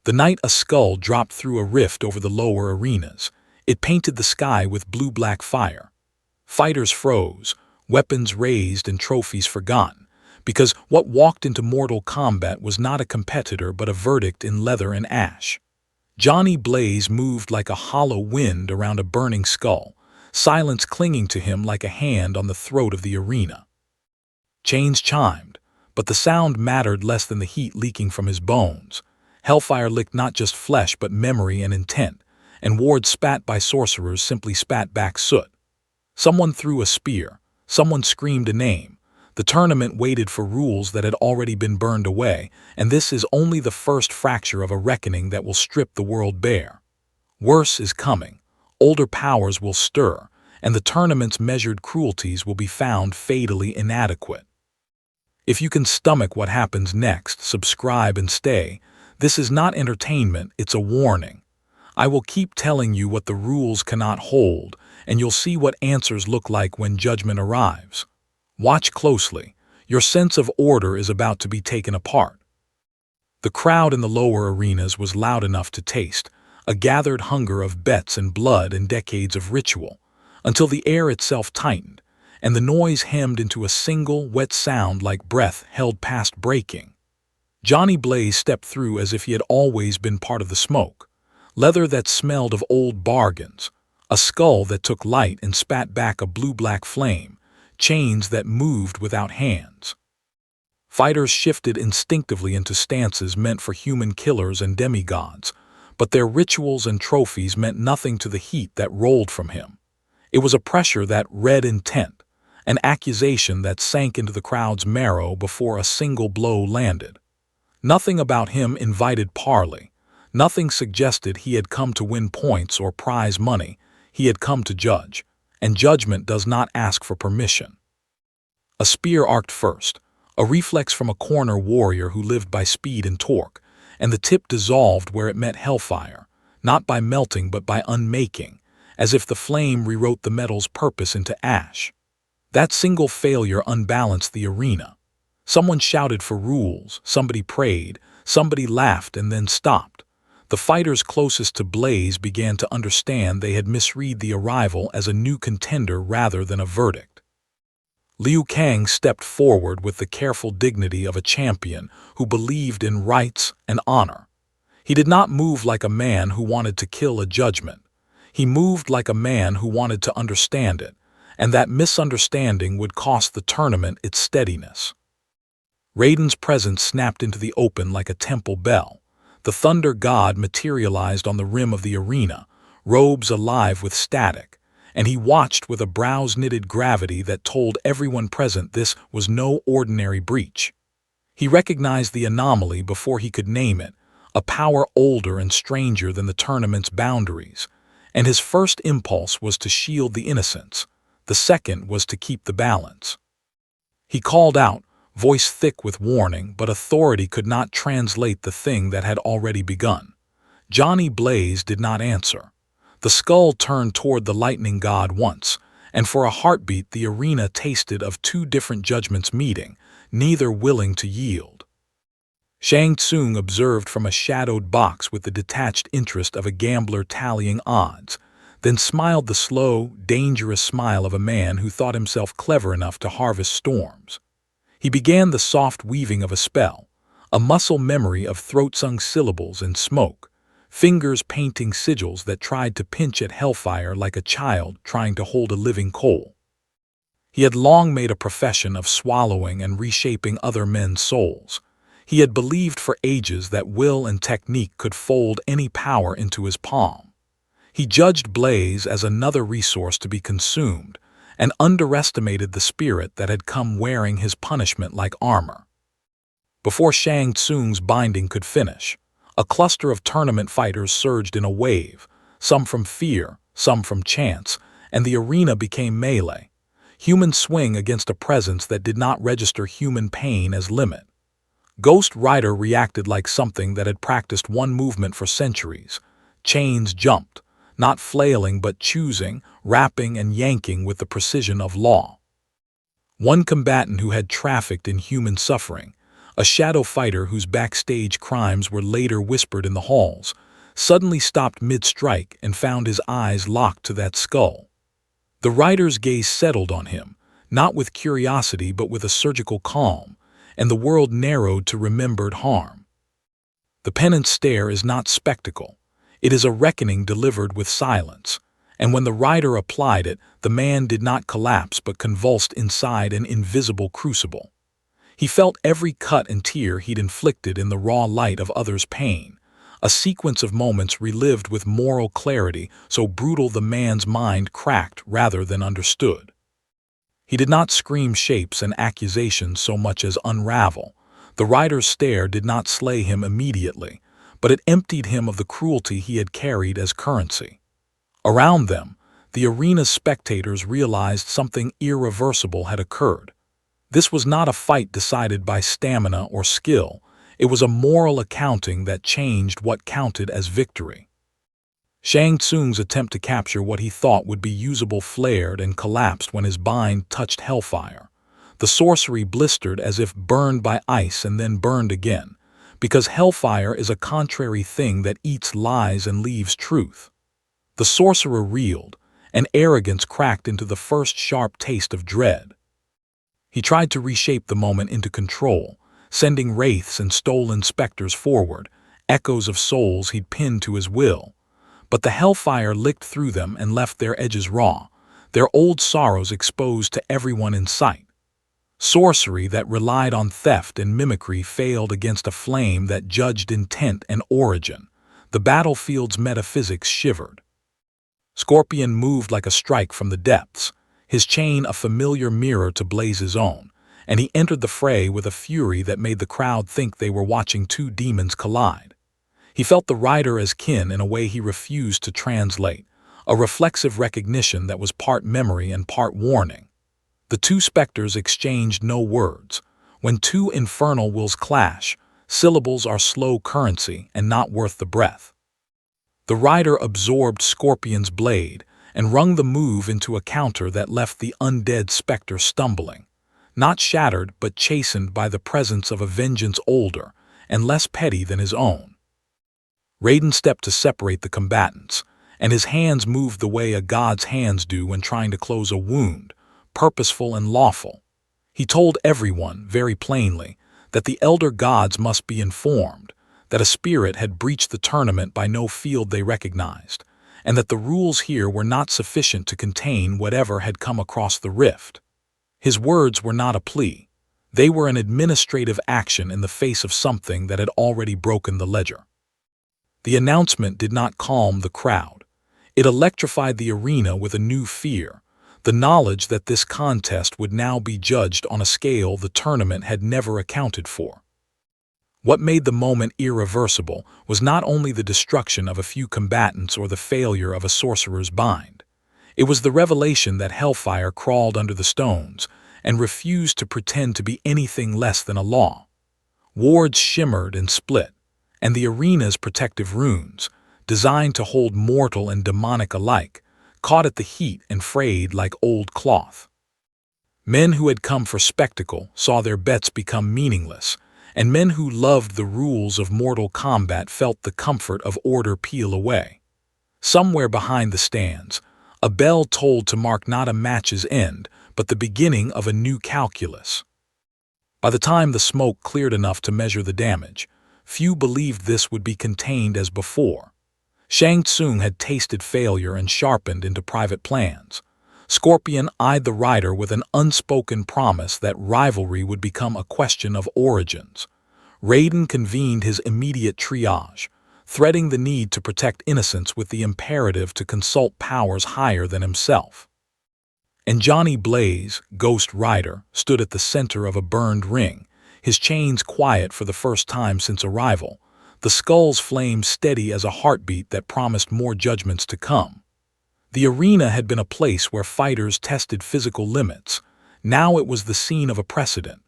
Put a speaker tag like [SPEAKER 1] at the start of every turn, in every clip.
[SPEAKER 1] The night a skull dropped through a rift over the lower arenas. It painted the sky with blue-black fire. Fighters froze, weapons raised and trophies forgotten, because what walked into Mortal Kombat was not a competitor but a verdict in leather and ash. Johnny Blaze moved like a hollow wind around a burning skull, silence clinging to him like a hand on the throat of the arena. Chains chimed, but the sound mattered less than the heat leaking from his bones. Hellfire licked not just flesh but memory and intent, and wards spat by sorcerers simply spat back soot. Someone threw a spear, someone screamed a name. The tournament waited for rules that had already been burned away, and this is only the first fracture of a reckoning that will strip the world bare. Worse is coming. Older powers will stir, and the tournament's measured cruelties will be found fatally inadequate. If you can stomach what happens next, subscribe and stay. This is not entertainment, it's a warning. I will keep telling you what the rules cannot hold, and you'll see what answers look like when judgment arrives. Watch closely. Your sense of order is about to be taken apart. The crowd in the lower arenas was loud enough to taste, a gathered hunger of bets and blood and decades of ritual, until the air itself tightened, and the noise hemmed into a single, wet sound like breath held past breaking. Johnny Blaze stepped through as if he had always been part of the smoke. Leather that smelled of old bargains, a skull that took light and spat back a blue-black flame, chains that moved without hands. Fighters shifted instinctively into stances meant for human killers and demigods, but their rituals and trophies meant nothing to the heat that rolled from him. It was a pressure that read intent, an accusation that sank into the crowd's marrow before a single blow landed. Nothing about him invited parley. Nothing suggested he had come to win points or prize money. He had come to judge, and judgment does not ask for permission. A spear arced first, a reflex from a corner warrior who lived by speed and torque, and the tip dissolved where it met Hellfire, not by melting but by unmaking, as if the flame rewrote the metal's purpose into ash. That single failure unbalanced the arena. Someone shouted for rules, somebody prayed, somebody laughed and then stopped. The fighters closest to Blaze began to understand they had misread the arrival as a new contender rather than a verdict. Liu Kang stepped forward with the careful dignity of a champion who believed in rights and honor. He did not move like a man who wanted to kill a judgment. He moved like a man who wanted to understand it, and that misunderstanding would cost the tournament its steadiness. Raiden's presence snapped into the open like a temple bell. The thunder god materialized on the rim of the arena, robes alive with static, and he watched with a brows-knitted gravity that told everyone present this was no ordinary breach. He recognized the anomaly before he could name it, a power older and stranger than the tournament's boundaries, and his first impulse was to shield the innocents. The second was to keep the balance. He called out, voice thick with warning, but authority could not translate the thing that had already begun. Johnny Blaze did not answer. The skull turned toward the lightning god once, and for a heartbeat the arena tasted of two different judgments meeting, neither willing to yield. Tsung observed from a shadowed box with the detached interest of a gambler tallying odds, then smiled the slow, dangerous smile of a man who thought himself clever enough to harvest storms. He began the soft weaving of a spell, a muscle memory of throat-sung syllables and smoke, fingers painting sigils that tried to pinch at Hellfire like a child trying to hold a living coal. He had long made a profession of swallowing and reshaping other men's souls. He had believed for ages that will and technique could fold any power into his palm. He judged Blaze as another resource to be consumed, and underestimated the spirit that had come wearing his punishment like armor. Before Tsung's binding could finish, a cluster of tournament fighters surged in a wave, some from fear, some from chance, and the arena became melee. Human swing against a presence that did not register human pain as limit. Ghost Rider reacted like something that had practiced one movement for centuries. Chains jumped, not flailing but choosing, rapping and yanking with the precision of law. One combatant who had trafficked in human suffering, a shadow fighter whose backstage crimes were later whispered in the halls, suddenly stopped mid-strike and found his eyes locked to that skull. The rider's gaze settled on him, not with curiosity but with a surgical calm, and the world narrowed to remembered harm. The Penance Stare is not spectacle. It is a reckoning delivered with silence, and when the rider applied it, the man did not collapse but convulsed inside an invisible crucible. He felt every cut and tear he'd inflicted in the raw light of others' pain, a sequence of moments relived with moral clarity so brutal the man's mind cracked rather than understood. He did not scream shapes and accusations so much as unravel. The rider's stare did not slay him immediately, but it emptied him of the cruelty he had carried as currency. Around them, the arena's spectators realized something irreversible had occurred. This was not a fight decided by stamina or skill. It was a moral accounting that changed what counted as victory. Tsung's attempt to capture what he thought would be usable flared and collapsed when his bind touched Hellfire. The sorcery blistered as if burned by ice and then burned again, because Hellfire is a contrary thing that eats lies and leaves truth. The sorcerer reeled, and arrogance cracked into the first sharp taste of dread. He tried to reshape the moment into control, sending wraiths and stolen specters forward, echoes of souls he'd pinned to his will. But the Hellfire licked through them and left their edges raw, their old sorrows exposed to everyone in sight. Sorcery that relied on theft and mimicry failed against a flame that judged intent and origin. The battlefield's metaphysics shivered. Scorpion moved like a strike from the depths, his chain a familiar mirror to Blaze's own, and he entered the fray with a fury that made the crowd think they were watching two demons collide. He felt the rider as kin in a way he refused to translate, a reflexive recognition that was part memory and part warning. The two specters exchanged no words. When two infernal wills clash, syllables are slow currency and not worth the breath. The rider absorbed Scorpion's blade and wrung the move into a counter that left the undead specter stumbling, not shattered but chastened by the presence of a vengeance older and less petty than his own. Raiden stepped to separate the combatants, and his hands moved the way a god's hands do when trying to close a wound, purposeful and lawful. He told everyone, very plainly, that the elder gods must be informed, that a spirit had breached the tournament by no field they recognized, and that the rules here were not sufficient to contain whatever had come across the rift. His words were not a plea. They were an administrative action in the face of something that had already broken the ledger. The announcement did not calm the crowd. It electrified the arena with a new fear, the knowledge that this contest would now be judged on a scale the tournament had never accounted for. What made the moment irreversible was not only the destruction of a few combatants or the failure of a sorcerer's bind. It was the revelation that Hellfire crawled under the stones and refused to pretend to be anything less than a law. Wards shimmered and split, and the arena's protective runes, designed to hold mortal and demonic alike, caught at the heat and frayed like old cloth. Men who had come for spectacle saw their bets become meaningless, and men who loved the rules of Mortal Kombat felt the comfort of order peel away. Somewhere behind the stands, a bell tolled to mark not a match's end, but the beginning of a new calculus. By the time the smoke cleared enough to measure the damage, few believed this would be contained as before. Tsung had tasted failure and sharpened into private plans. Scorpion eyed the rider with an unspoken promise that rivalry would become a question of origins. Raiden convened his immediate triage, threading the need to protect innocence with the imperative to consult powers higher than himself. And Johnny Blaze, Ghost Rider, stood at the center of a burned ring, his chains quiet for the first time since arrival, the skull's flame steady as a heartbeat that promised more judgments to come. The arena had been a place where fighters tested physical limits. Now it was the scene of a precedent.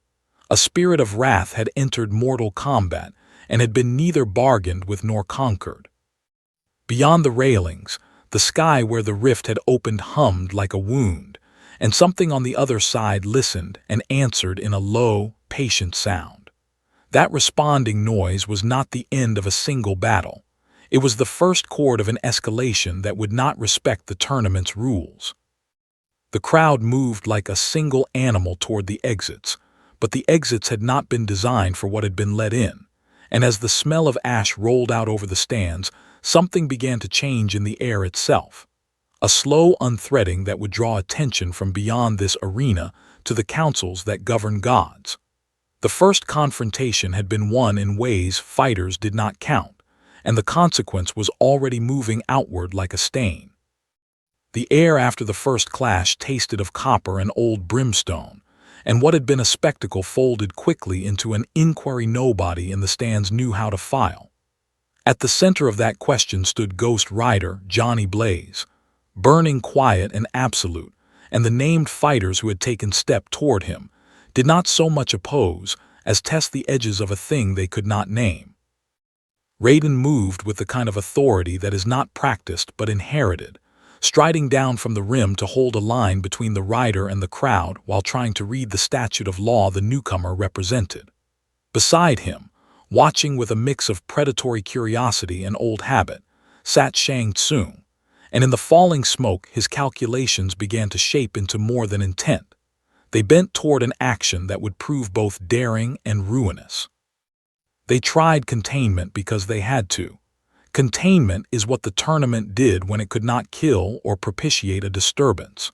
[SPEAKER 1] A spirit of wrath had entered Mortal Kombat and had been neither bargained with nor conquered. Beyond the railings, the sky where the rift had opened hummed like a wound, and something on the other side listened and answered in a low, patient sound. That responding noise was not the end of a single battle. It was the first chord of an escalation that would not respect the tournament's rules. The crowd moved like a single animal toward the exits, but the exits had not been designed for what had been let in, and as the smell of ash rolled out over the stands, something began to change in the air itself. A slow unthreading that would draw attention from beyond this arena to the councils that govern gods. The first confrontation had been won in ways fighters did not count, and the consequence was already moving outward like a stain. The air after the first clash tasted of copper and old brimstone, and what had been a spectacle folded quickly into an inquiry nobody in the stands knew how to file. At the center of that question stood Ghost Rider Johnny Blaze, burning quiet and absolute, and the named fighters who had taken step toward him did not so much oppose as test the edges of a thing they could not name. Raiden moved with the kind of authority that is not practiced but inherited, striding down from the rim to hold a line between the rider and the crowd while trying to read the statute of law the newcomer represented. Beside him, watching with a mix of predatory curiosity and old habit, sat Tsung, and in the falling smoke his calculations began to shape into more than intent. They bent toward an action that would prove both daring and ruinous. They tried containment because they had to. Containment is what the tournament did when it could not kill or propitiate a disturbance.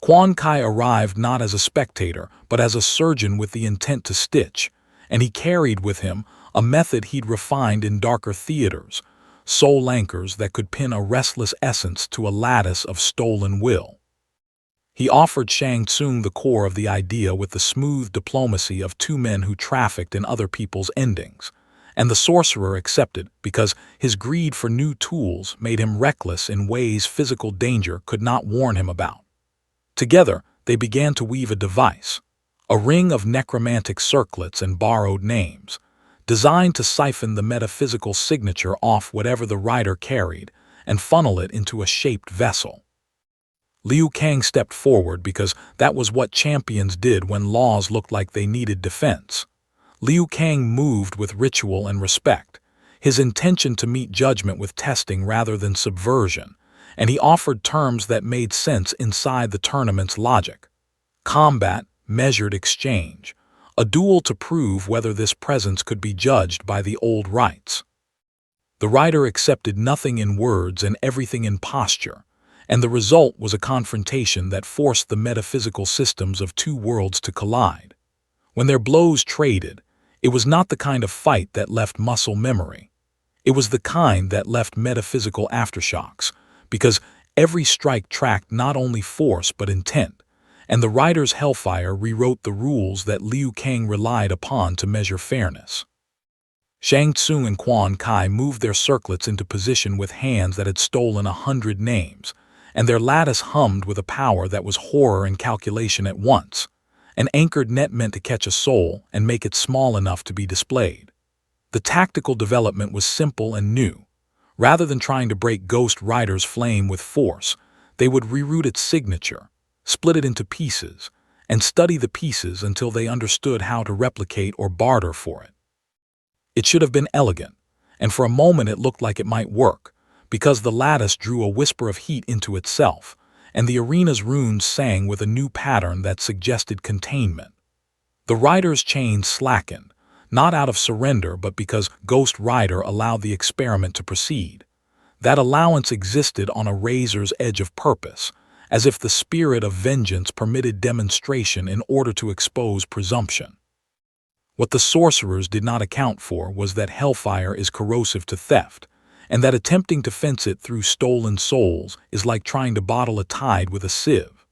[SPEAKER 1] Quan arrived not as a spectator, but as a surgeon with the intent to stitch, and he carried with him a method he'd refined in darker theaters, soul anchors that could pin a restless essence to a lattice of stolen will. He offered Tsung the core of the idea with the smooth diplomacy of two men who trafficked in other people's endings, and the sorcerer accepted because his greed for new tools made him reckless in ways physical danger could not warn him about. Together, they began to weave a device, a ring of necromantic circlets and borrowed names, designed to siphon the metaphysical signature off whatever the rider carried and funnel it into a shaped vessel. Liu Kang stepped forward because that was what champions did when laws looked like they needed defense. Liu Kang moved with ritual and respect, his intention to meet judgment with testing rather than subversion, and he offered terms that made sense inside the tournament's logic. Combat, measured exchange, a duel to prove whether this presence could be judged by the old rites. The rider accepted nothing in words and everything in posture, and the result was a confrontation that forced the metaphysical systems of two worlds to collide. When their blows traded, it was not the kind of fight that left muscle memory. It was the kind that left metaphysical aftershocks, because every strike tracked not only force but intent, and the rider's Hellfire rewrote the rules that Liu Kang relied upon to measure fairness. Shang Tsung and Quan moved their circlets into position with hands that had stolen 100 names, and their lattice hummed with a power that was horror and calculation at once. An anchored net meant to catch a soul and make it small enough to be displayed. The tactical development was simple and new. Rather than trying to break Ghost Rider's flame with force, they would reroute its signature, split it into pieces, and study the pieces until they understood how to replicate or barter for it. It should have been elegant, and for a moment it looked like it might work, because the lattice drew a whisper of heat into itself, and the arena's runes sang with a new pattern that suggested containment. The rider's chain slackened, not out of surrender but because Ghost Rider allowed the experiment to proceed. That allowance existed on a razor's edge of purpose, as if the spirit of vengeance permitted demonstration in order to expose presumption. What the sorcerers did not account for was that Hellfire is corrosive to theft, and that attempting to fence it through stolen souls is like trying to bottle a tide with a sieve.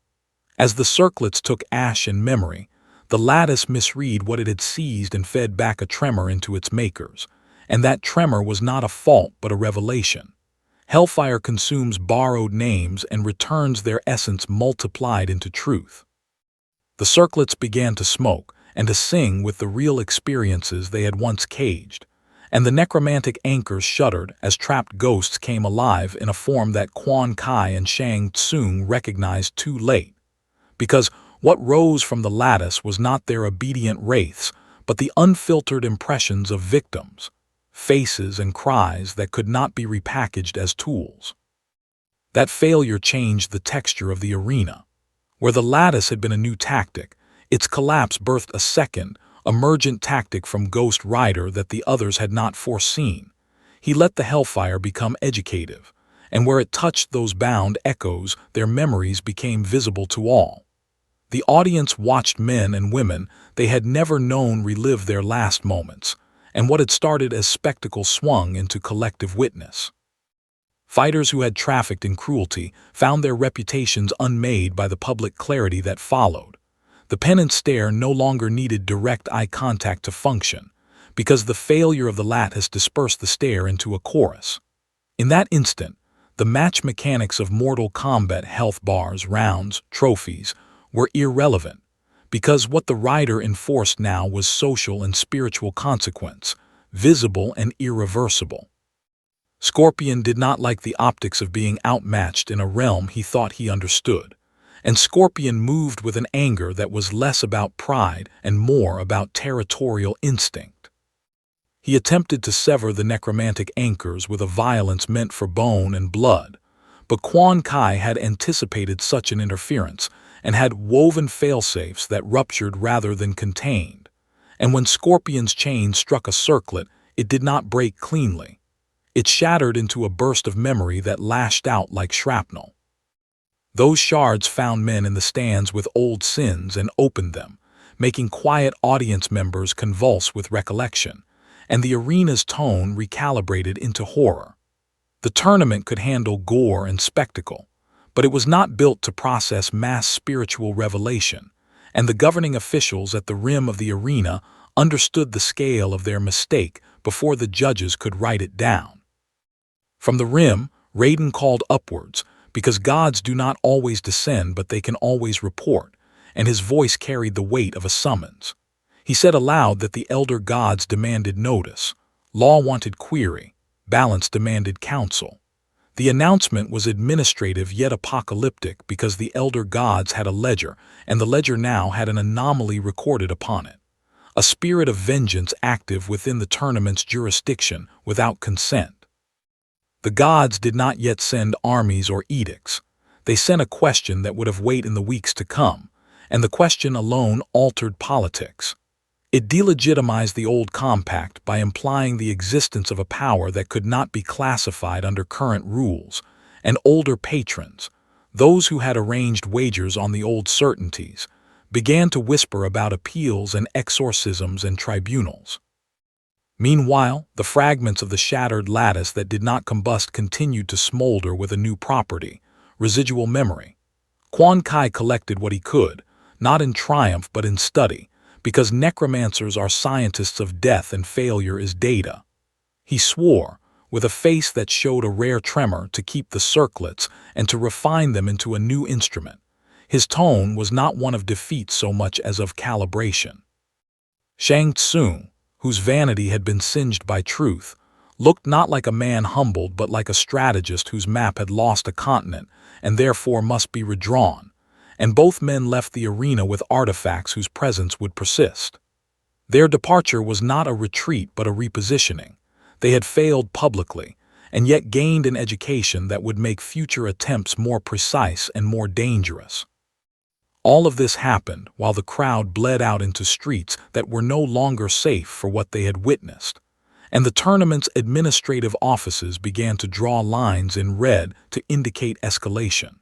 [SPEAKER 1] As the circlets took ash and memory, the lattice misread what it had seized and fed back a tremor into its makers, and that tremor was not a fault but a revelation. Hellfire consumes borrowed names and returns their essence multiplied into truth. The circlets began to smoke and to sing with the real experiences they had once caged, and the necromantic anchors shuddered as trapped ghosts came alive in a form that Quan and Shang Tsung recognized too late. Because what rose from the lattice was not their obedient wraiths, but the unfiltered impressions of victims, faces and cries that could not be repackaged as tools. That failure changed the texture of the arena. Where the lattice had been a new tactic, its collapse birthed a second, emergent tactic from Ghost Rider that the others had not foreseen. He let the Hellfire become educative, and where it touched those bound echoes, their memories became visible to all. The audience watched men and women they had never known relive their last moments, and what had started as spectacle swung into collective witness. Fighters who had trafficked in cruelty found their reputations unmade by the public clarity that followed. The Penance Stare no longer needed direct eye contact to function, because the failure of the lattice dispersed the stare into a chorus. In that instant, the match mechanics of Mortal Kombat health bars, rounds, trophies were irrelevant, because what the rider enforced now was social and spiritual consequence, visible and irreversible. Scorpion did not like the optics of being outmatched in a realm he thought he understood, and Scorpion moved with an anger that was less about pride and more about territorial instinct. He attempted to sever the necromantic anchors with a violence meant for bone and blood, but Quan had anticipated such an interference and had woven failsafes that ruptured rather than contained. And when Scorpion's chain struck a circlet, it did not break cleanly. It shattered into a burst of memory that lashed out like shrapnel. Those shards found men in the stands with old sins and opened them, making quiet audience members convulse with recollection, and the arena's tone recalibrated into horror. The tournament could handle gore and spectacle, but it was not built to process mass spiritual revelation, and the governing officials at the rim of the arena understood the scale of their mistake before the judges could write it down. From the rim, Raiden called upwards, because gods do not always descend but they can always report, and his voice carried the weight of a summons. He said aloud that the elder gods demanded notice, law wanted query, balance demanded counsel. The announcement was administrative yet apocalyptic because the elder gods had a ledger, and the ledger now had an anomaly recorded upon it. A spirit of vengeance active within the tournament's jurisdiction without consent. The gods did not yet send armies or edicts. They sent a question that would have weight in the weeks to come, and the question alone altered politics. It delegitimized the old compact by implying the existence of a power that could not be classified under current rules, and older patrons, those who had arranged wagers on the old certainties, began to whisper about appeals and exorcisms and tribunals. Meanwhile, the fragments of the shattered lattice that did not combust continued to smolder with a new property, residual memory. Quan collected what he could, not in triumph but in study, because necromancers are scientists of death and failure is data. He swore, with a face that showed a rare tremor, to keep the circlets and to refine them into a new instrument. His tone was not one of defeat so much as of calibration. Tsung, whose vanity had been singed by truth, looked not like a man humbled but like a strategist whose map had lost a continent and therefore must be redrawn, and both men left the arena with artifacts whose presence would persist. Their departure was not a retreat but a repositioning. They had failed publicly, and yet gained an education that would make future attempts more precise and more dangerous. All of this happened while the crowd bled out into streets that were no longer safe for what they had witnessed, and the tournament's administrative offices began to draw lines in red to indicate escalation.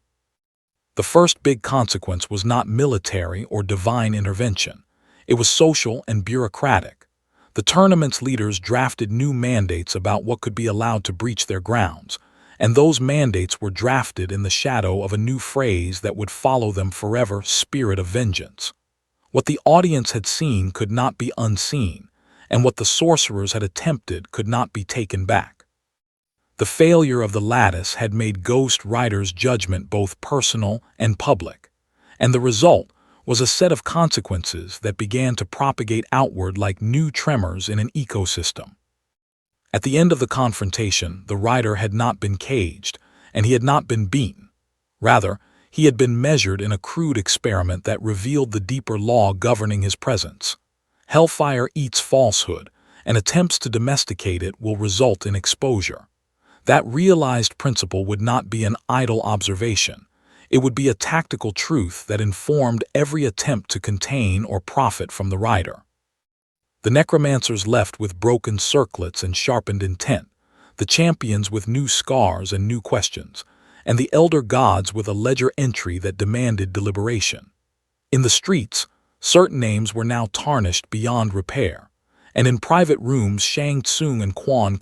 [SPEAKER 1] The first big consequence was not military or divine intervention. It was social and bureaucratic. The tournament's leaders drafted new mandates about what could be allowed to breach their grounds, and those mandates were drafted in the shadow of a new phrase that would follow them forever: spirit of vengeance. What the audience had seen could not be unseen, and what the sorcerers had attempted could not be taken back. The failure of the lattice had made Ghost Rider's judgment both personal and public, and the result was a set of consequences that began to propagate outward like new tremors in an ecosystem. At the end of the confrontation, the rider had not been caged, and he had not been beaten. Rather, he had been measured in a crude experiment that revealed the deeper law governing his presence. Hellfire eats falsehood, and attempts to domesticate it will result in exposure. That realized principle would not be an idle observation. It would be a tactical truth that informed every attempt to contain or profit from the rider. The necromancers left with broken circlets and sharpened intent, the champions with new scars and new questions, and the elder gods with a ledger entry that demanded deliberation. In the streets, certain names were now tarnished beyond repair, and in private rooms Shang, Tsung, and Quan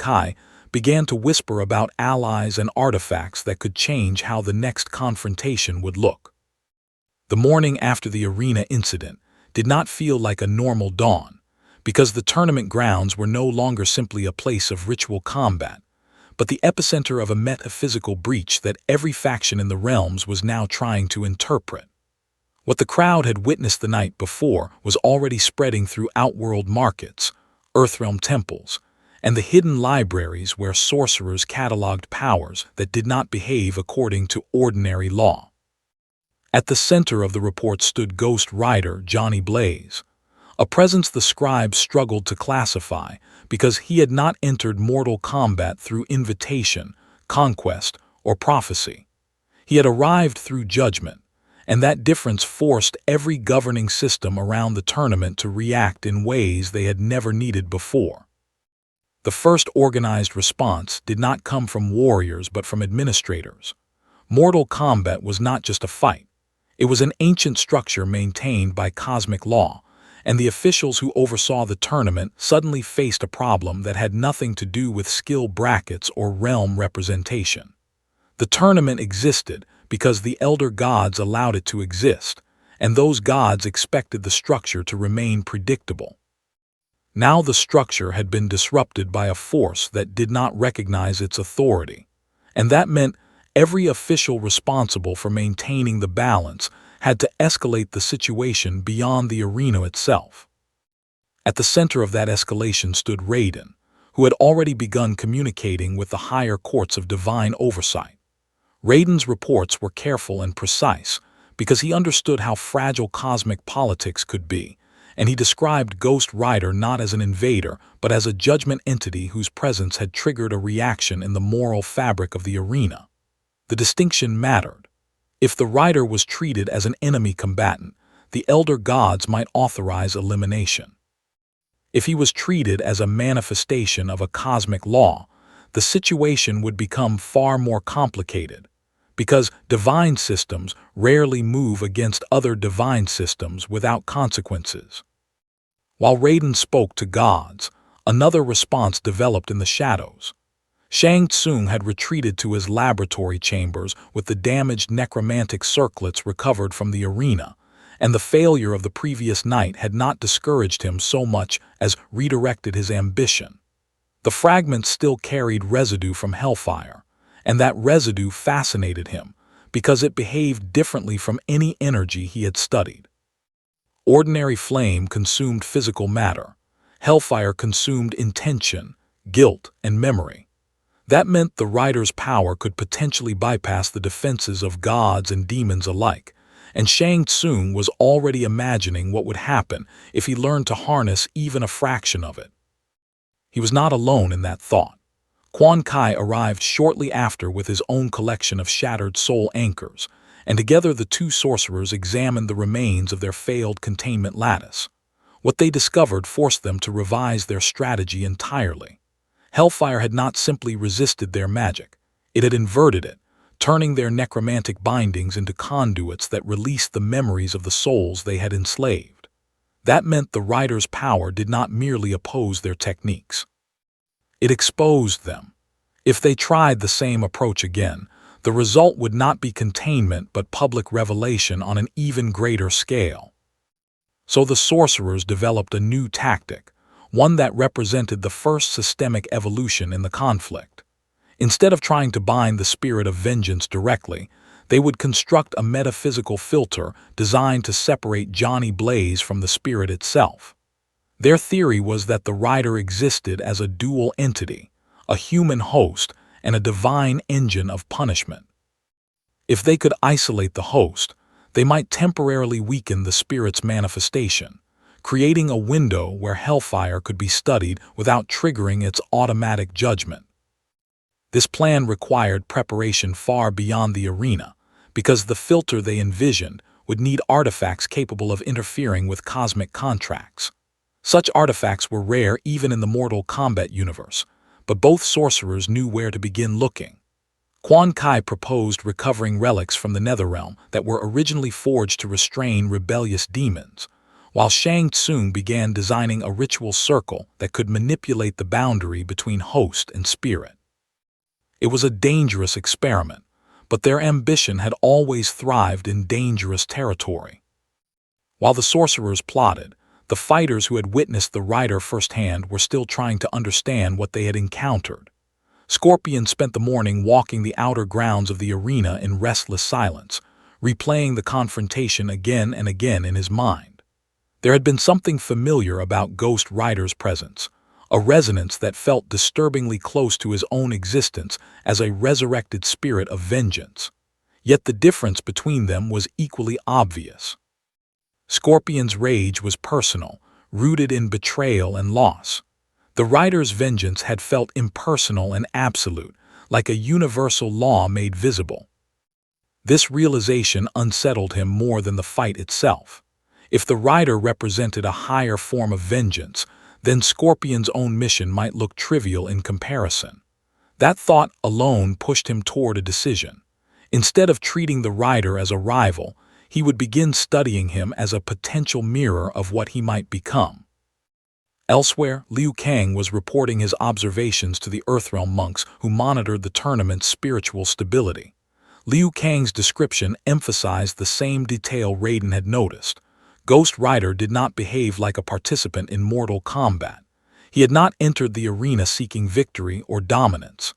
[SPEAKER 1] began to whisper about allies and artifacts that could change how the next confrontation would look. The morning after the arena incident did not feel like a normal dawn, because the tournament grounds were no longer simply a place of ritual combat, but the epicenter of a metaphysical breach that every faction in the realms was now trying to interpret. What the crowd had witnessed the night before was already spreading through outworld markets, Earthrealm temples, and the hidden libraries where sorcerers cataloged powers that did not behave according to ordinary law. At the center of the report stood Ghost Rider Johnny Blaze, a presence the scribes struggled to classify because he had not entered Mortal Kombat through invitation, conquest, or prophecy. He had arrived through judgment, and that difference forced every governing system around the tournament to react in ways they had never needed before. The first organized response did not come from warriors but from administrators. Mortal Kombat was not just a fight. It was an ancient structure maintained by cosmic law, and the officials who oversaw the tournament suddenly faced a problem that had nothing to do with skill brackets or realm representation. The tournament existed because the elder gods allowed it to exist, and those gods expected the structure to remain predictable. Now the structure had been disrupted by a force that did not recognize its authority, and that meant every official responsible for maintaining the balance had to escalate the situation beyond the arena itself. At the center of that escalation stood Raiden, who had already begun communicating with the higher courts of divine oversight. Raiden's reports were careful and precise because he understood how fragile cosmic politics could be, and he described Ghost Rider not as an invader but as a judgment entity whose presence had triggered a reaction in the moral fabric of the arena. The distinction mattered. If the rider was treated as an enemy combatant, the elder gods might authorize elimination. If he was treated as a manifestation of a cosmic law, the situation would become far more complicated, because divine systems rarely move against other divine systems without consequences. While Raiden spoke to gods, another response developed in the shadows. Shang Tsung had retreated to his laboratory chambers with the damaged necromantic circlets recovered from the arena, and the failure of the previous night had not discouraged him so much as redirected his ambition. The fragments still carried residue from Hellfire, and that residue fascinated him because it behaved differently from any energy he had studied. Ordinary flame consumed physical matter. Hellfire consumed intention, guilt, and memory. That meant the rider's power could potentially bypass the defenses of gods and demons alike, and Shang Tsung was already imagining what would happen if he learned to harness even a fraction of it. He was not alone in that thought. Quan arrived shortly after with his own collection of shattered soul anchors, and together the two sorcerers examined the remains of their failed containment lattice. What they discovered forced them to revise their strategy entirely. Hellfire had not simply resisted their magic, it had inverted it, turning their necromantic bindings into conduits that released the memories of the souls they had enslaved. That meant the rider's power did not merely oppose their techniques. It exposed them. If they tried the same approach again, the result would not be containment but public revelation on an even greater scale. So the sorcerers developed a new tactic, one that represented the first systemic evolution in the conflict. Instead of trying to bind the spirit of vengeance directly, they would construct a metaphysical filter designed to separate Johnny Blaze from the spirit itself. Their theory was that the rider existed as a dual entity, a human host and a divine engine of punishment. If they could isolate the host, they might temporarily weaken the spirit's manifestation, creating a window where Hellfire could be studied without triggering its automatic judgment. This plan required preparation far beyond the arena, because the filter they envisioned would need artifacts capable of interfering with cosmic contracts. Such artifacts were rare even in the Mortal Kombat universe, but both sorcerers knew where to begin looking. Quan proposed recovering relics from the Netherrealm that were originally forged to restrain rebellious demons, while Tsung began designing a ritual circle that could manipulate the boundary between host and spirit. It was a dangerous experiment, but their ambition had always thrived in dangerous territory. While the sorcerers plotted, the fighters who had witnessed the rider firsthand were still trying to understand what they had encountered. Scorpion spent the morning walking the outer grounds of the arena in restless silence, replaying the confrontation again and again in his mind. There had been something familiar about Ghost Rider's presence, a resonance that felt disturbingly close to his own existence as a resurrected spirit of vengeance. Yet the difference between them was equally obvious. Scorpion's rage was personal, rooted in betrayal and loss. The rider's vengeance had felt impersonal and absolute, like a universal law made visible. This realization unsettled him more than the fight itself. If the rider represented a higher form of vengeance, then Scorpion's own mission might look trivial in comparison. That thought alone pushed him toward a decision. Instead of treating the rider as a rival, he would begin studying him as a potential mirror of what he might become. Elsewhere, Liu Kang was reporting his observations to the Earthrealm monks who monitored the tournament's spiritual stability. Liu Kang's description emphasized the same detail Raiden had noticed. Ghost Rider did not behave like a participant in Mortal Kombat. He had not entered the arena seeking victory or dominance.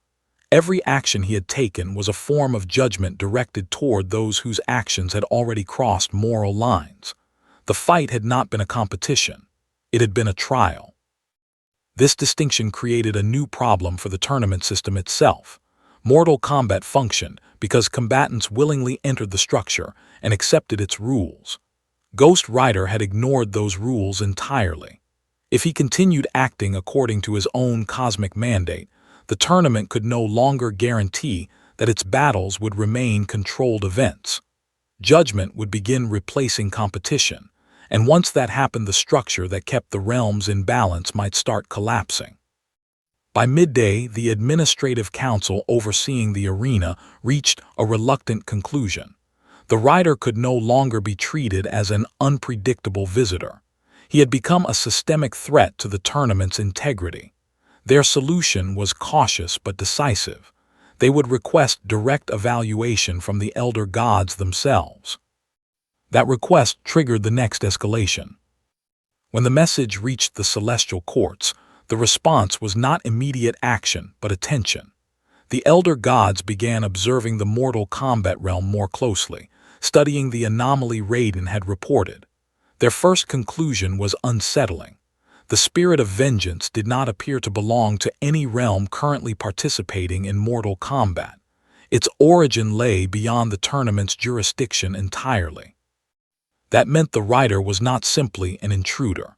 [SPEAKER 1] Every action he had taken was a form of judgment directed toward those whose actions had already crossed moral lines. The fight had not been a competition. It had been a trial. This distinction created a new problem for the tournament system itself. Mortal Kombat functioned because combatants willingly entered the structure and accepted its rules. Ghost Rider had ignored those rules entirely. If he continued acting according to his own cosmic mandate, the tournament could no longer guarantee that its battles would remain controlled events. Judgment would begin replacing competition, and once that happened, the structure that kept the realms in balance might start collapsing. By midday, the administrative council overseeing the arena reached a reluctant conclusion. The rider could no longer be treated as an unpredictable visitor. He had become a systemic threat to the tournament's integrity. Their solution was cautious but decisive. They would request direct evaluation from the elder gods themselves. That request triggered the next escalation. When the message reached the celestial courts, the response was not immediate action but attention. The elder gods began observing the Mortal Kombat realm more closely, studying the anomaly Raiden had reported. Their first conclusion was unsettling. The spirit of vengeance did not appear to belong to any realm currently participating in Mortal Kombat. Its origin lay beyond the tournament's jurisdiction entirely. That meant the rider was not simply an intruder.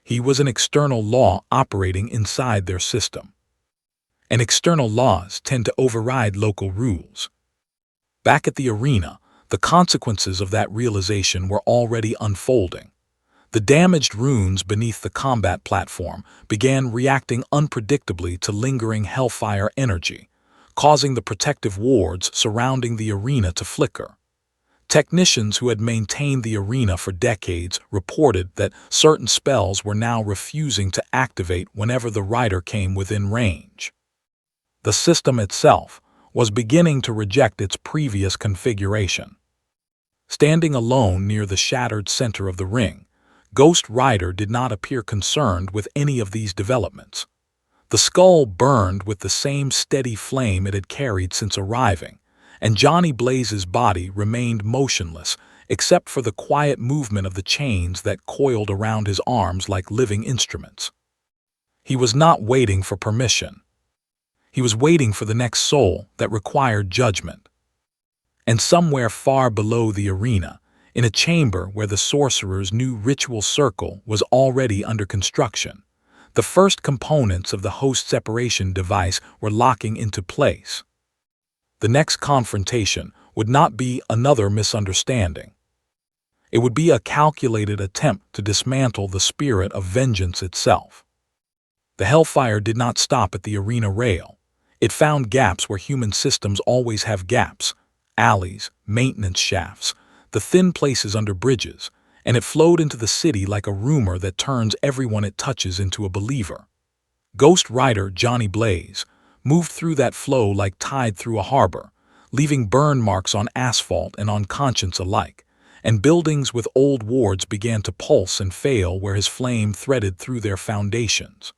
[SPEAKER 1] He was an external law operating inside their system. And external laws tend to override local rules. Back at the arena, the consequences of that realization were already unfolding. The damaged runes beneath the combat platform began reacting unpredictably to lingering Hellfire energy, causing the protective wards surrounding the arena to flicker. Technicians who had maintained the arena for decades reported that certain spells were now refusing to activate whenever the rider came within range. The system itself was beginning to reject its previous configuration. Standing alone near the shattered center of the ring, Ghost Rider did not appear concerned with any of these developments. The skull burned with the same steady flame it had carried since arriving, and Johnny Blaze's body remained motionless except for the quiet movement of the chains that coiled around his arms like living instruments. He was not waiting for permission. He was waiting for the next soul that required judgment. And somewhere far below the arena, in a chamber where the sorcerer's new ritual circle was already under construction. The first components of the host separation device were locking into place. The next confrontation would not be another misunderstanding. It would be a calculated attempt to dismantle the spirit of vengeance itself. The Hellfire did not stop at the arena rail. It found gaps where human systems always have gaps: alleys, maintenance shafts, the thin places under bridges, and it flowed into the city like a rumor that turns everyone it touches into a believer. Ghost Rider Johnny Blaze moved through that flow like tide through a harbor, leaving burn marks on asphalt and on conscience alike, and buildings with old wards began to pulse and fail where his flame threaded through their foundations.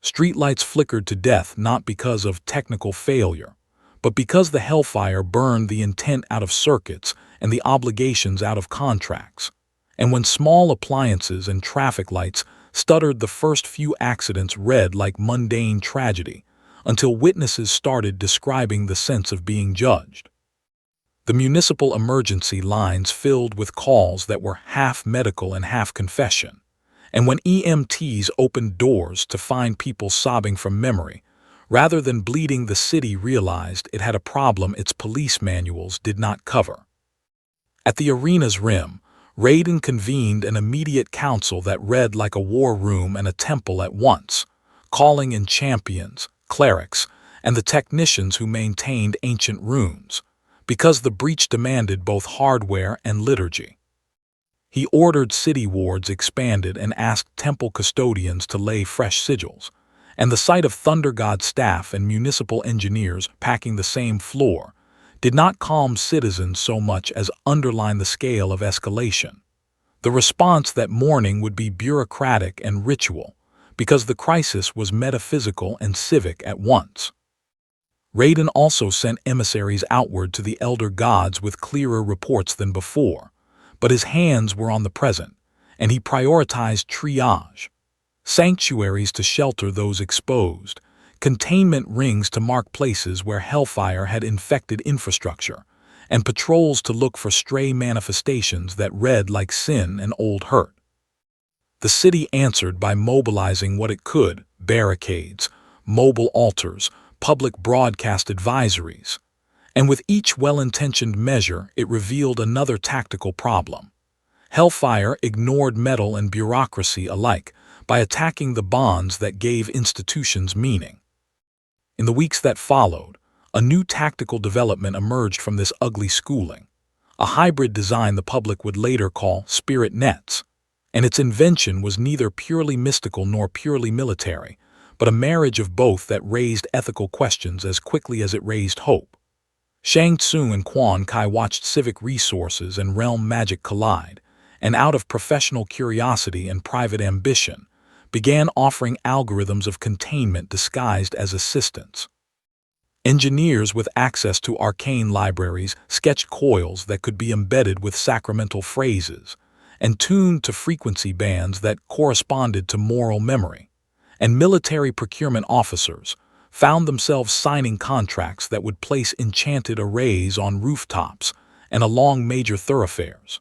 [SPEAKER 1] Streetlights flickered to death not because of technical failure, but because the Hellfire burned the intent out of circuits and the obligations out of contracts. And when small appliances and traffic lights stuttered, the first few accidents read like mundane tragedy, until witnesses started describing the sense of being judged. The municipal emergency lines filled with calls that were half medical and half confession. And when EMTs opened doors to find people sobbing from memory, rather than bleeding, the city realized it had a problem its police manuals did not cover. At the arena's rim, Raiden convened an immediate council that read like a war room and a temple at once, calling in champions, clerics, and the technicians who maintained ancient runes, because the breach demanded both hardware and liturgy. He ordered city wards expanded and asked temple custodians to lay fresh sigils, and the sight of Thunder God staff and municipal engineers packing the same floor did not calm citizens so much as underline the scale of escalation. The response that morning would be bureaucratic and ritual, because the crisis was metaphysical and civic at once. Raiden also sent emissaries outward to the elder gods with clearer reports than before, but his hands were on the present, and he prioritized triage: sanctuaries to shelter those exposed, containment rings to mark places where Hellfire had infected infrastructure, and patrols to look for stray manifestations that read like sin and old hurt. The city answered by mobilizing what it could: barricades, mobile altars, public broadcast advisories. And with each well-intentioned measure, it revealed another tactical problem. Hellfire ignored metal and bureaucracy alike by attacking the bonds that gave institutions meaning. In the weeks that followed, a new tactical development emerged from this ugly schooling, a hybrid design the public would later call spirit nets, and its invention was neither purely mystical nor purely military, but a marriage of both that raised ethical questions as quickly as it raised hope. Shang, Tsung, and Quan watched civic resources and realm magic collide, and out of professional curiosity and private ambition, began offering algorithms of containment disguised as assistants. Engineers with access to arcane libraries sketched coils that could be embedded with sacramental phrases, and tuned to frequency bands that corresponded to moral memory. And military procurement officers found themselves signing contracts that would place enchanted arrays on rooftops and along major thoroughfares.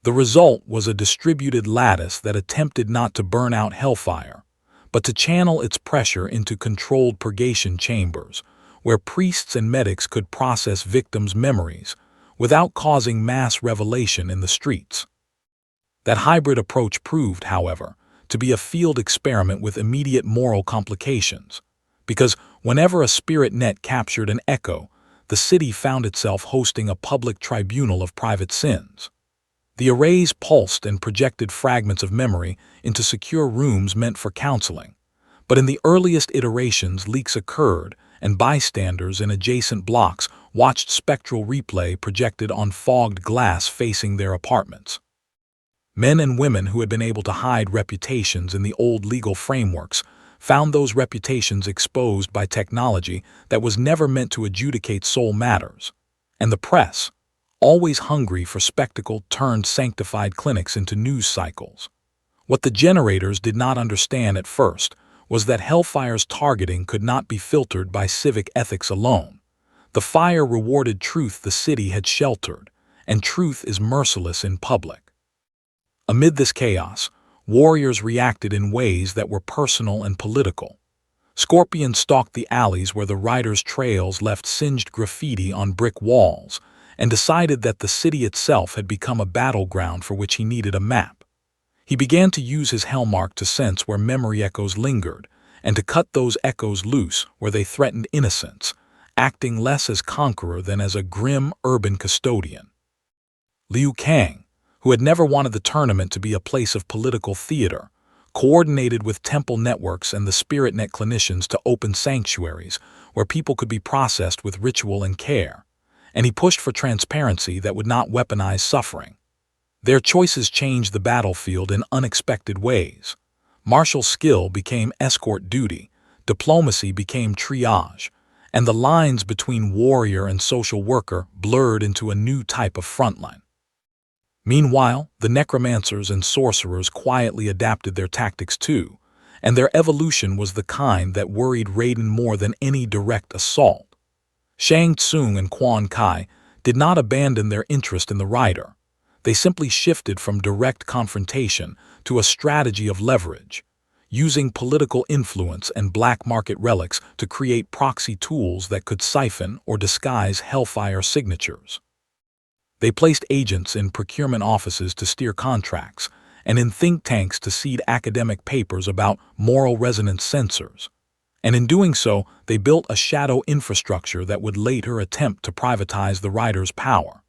[SPEAKER 1] The result was a distributed lattice that attempted not to burn out Hellfire, but to channel its pressure into controlled purgation chambers, where priests and medics could process victims' memories without causing mass revelation in the streets. That hybrid approach proved, however, to be a field experiment with immediate moral complications, because whenever a spirit net captured an echo, the city found itself hosting a public tribunal of private sins. The arrays pulsed and projected fragments of memory into secure rooms meant for counseling, but in the earliest iterations leaks occurred, and bystanders in adjacent blocks watched spectral replay projected on fogged glass facing their apartments. Men and women who had been able to hide reputations in the old legal frameworks found those reputations exposed by technology that was never meant to adjudicate soul matters. And the press, always hungry for spectacle, turned sanctified clinics into news cycles. What the generators did not understand at first was that Hellfire's targeting could not be filtered by civic ethics alone. The fire rewarded truth the city had sheltered, and truth is merciless in public. Amid this chaos, warriors reacted in ways that were personal and political. Scorpion stalked the alleys where the riders' trails left singed graffiti on brick walls, and decided that the city itself had become a battleground for which he needed a map. He began to use his Hellmark to sense where memory echoes lingered, and to cut those echoes loose where they threatened innocence, acting less as conqueror than as a grim urban custodian. Liu Kang, who had never wanted the tournament to be a place of political theater, coordinated with temple networks and the spirit net clinicians to open sanctuaries where people could be processed with ritual and care, and he pushed for transparency that would not weaponize suffering. Their choices changed the battlefield in unexpected ways. Martial skill became escort duty, diplomacy became triage, and the lines between warrior and social worker blurred into a new type of frontline. Meanwhile, the necromancers and sorcerers quietly adapted their tactics too, and their evolution was the kind that worried Raiden more than any direct assault. Shang, Tsung, and Quan did not abandon their interest in the rider. They simply shifted from direct confrontation to a strategy of leverage, using political influence and black market relics to create proxy tools that could siphon or disguise Hellfire signatures. They placed agents in procurement offices to steer contracts, and in think tanks to seed academic papers about moral resonance sensors. And in doing so, they built a shadow infrastructure that would later attempt to privatize the rider's power.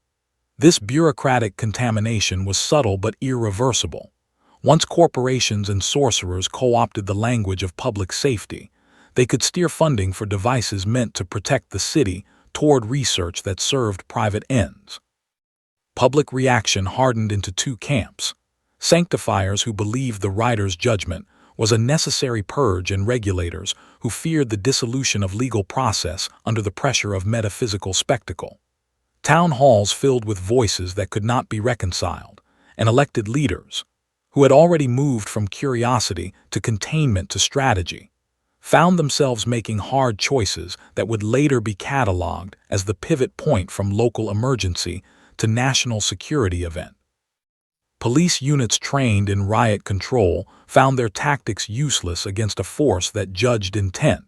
[SPEAKER 1] This bureaucratic contamination was subtle but irreversible. Once corporations and sorcerers co-opted the language of public safety, they could steer funding for devices meant to protect the city toward research that served private ends. Public reaction hardened into two camps. Sanctifiers who believed the rider's judgment was a necessary purge, and regulators who feared the dissolution of legal process under the pressure of metaphysical spectacle. Town halls filled with voices that could not be reconciled, and elected leaders, who had already moved from curiosity to containment to strategy, found themselves making hard choices that would later be cataloged as the pivot point from local emergency to national security event. Police units trained in riot control found their tactics useless against a force that judged intent,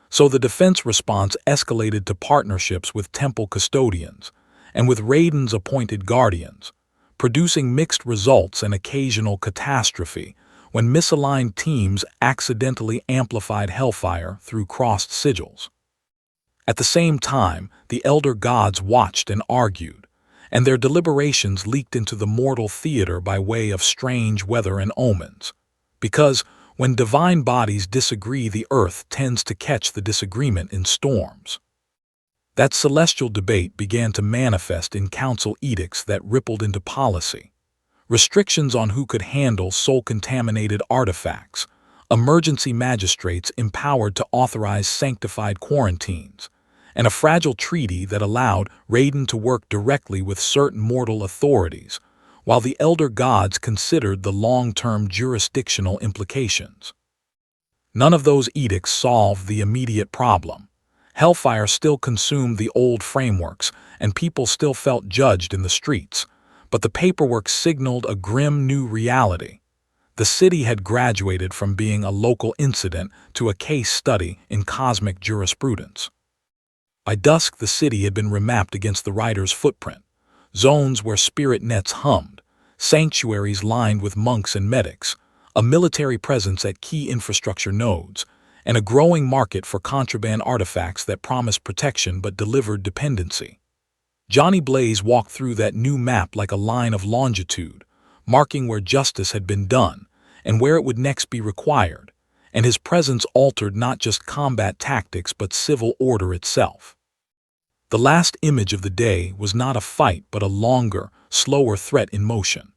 [SPEAKER 1] so the defense response escalated to partnerships with temple custodians and with Raiden's appointed guardians, producing mixed results and occasional catastrophe when misaligned teams accidentally amplified Hellfire through crossed sigils. At the same time, the elder gods watched and argued, and their deliberations leaked into the mortal theater by way of strange weather and omens. Because when divine bodies disagree, the earth tends to catch the disagreement in storms. That celestial debate began to manifest in council edicts that rippled into policy. Restrictions on who could handle soul-contaminated artifacts, emergency magistrates empowered to authorize sanctified quarantines, and a fragile treaty that allowed Raiden to work directly with certain mortal authorities, while the elder gods considered the long-term jurisdictional implications. None of those edicts solved the immediate problem. Hellfire still consumed the old frameworks, and people still felt judged in the streets, but the paperwork signaled a grim new reality. The city had graduated from being a local incident to a case study in cosmic jurisprudence. By dusk, the city had been remapped against the rider's footprint. Zones where spirit nets hummed, sanctuaries lined with monks and medics, a military presence at key infrastructure nodes, and a growing market for contraband artifacts that promised protection but delivered dependency. Johnny Blaze walked through that new map like a line of longitude, marking where justice had been done and where it would next be required, and his presence altered not just combat tactics but civil order itself. The last image of the day was not a fight but a longer, slower threat in motion.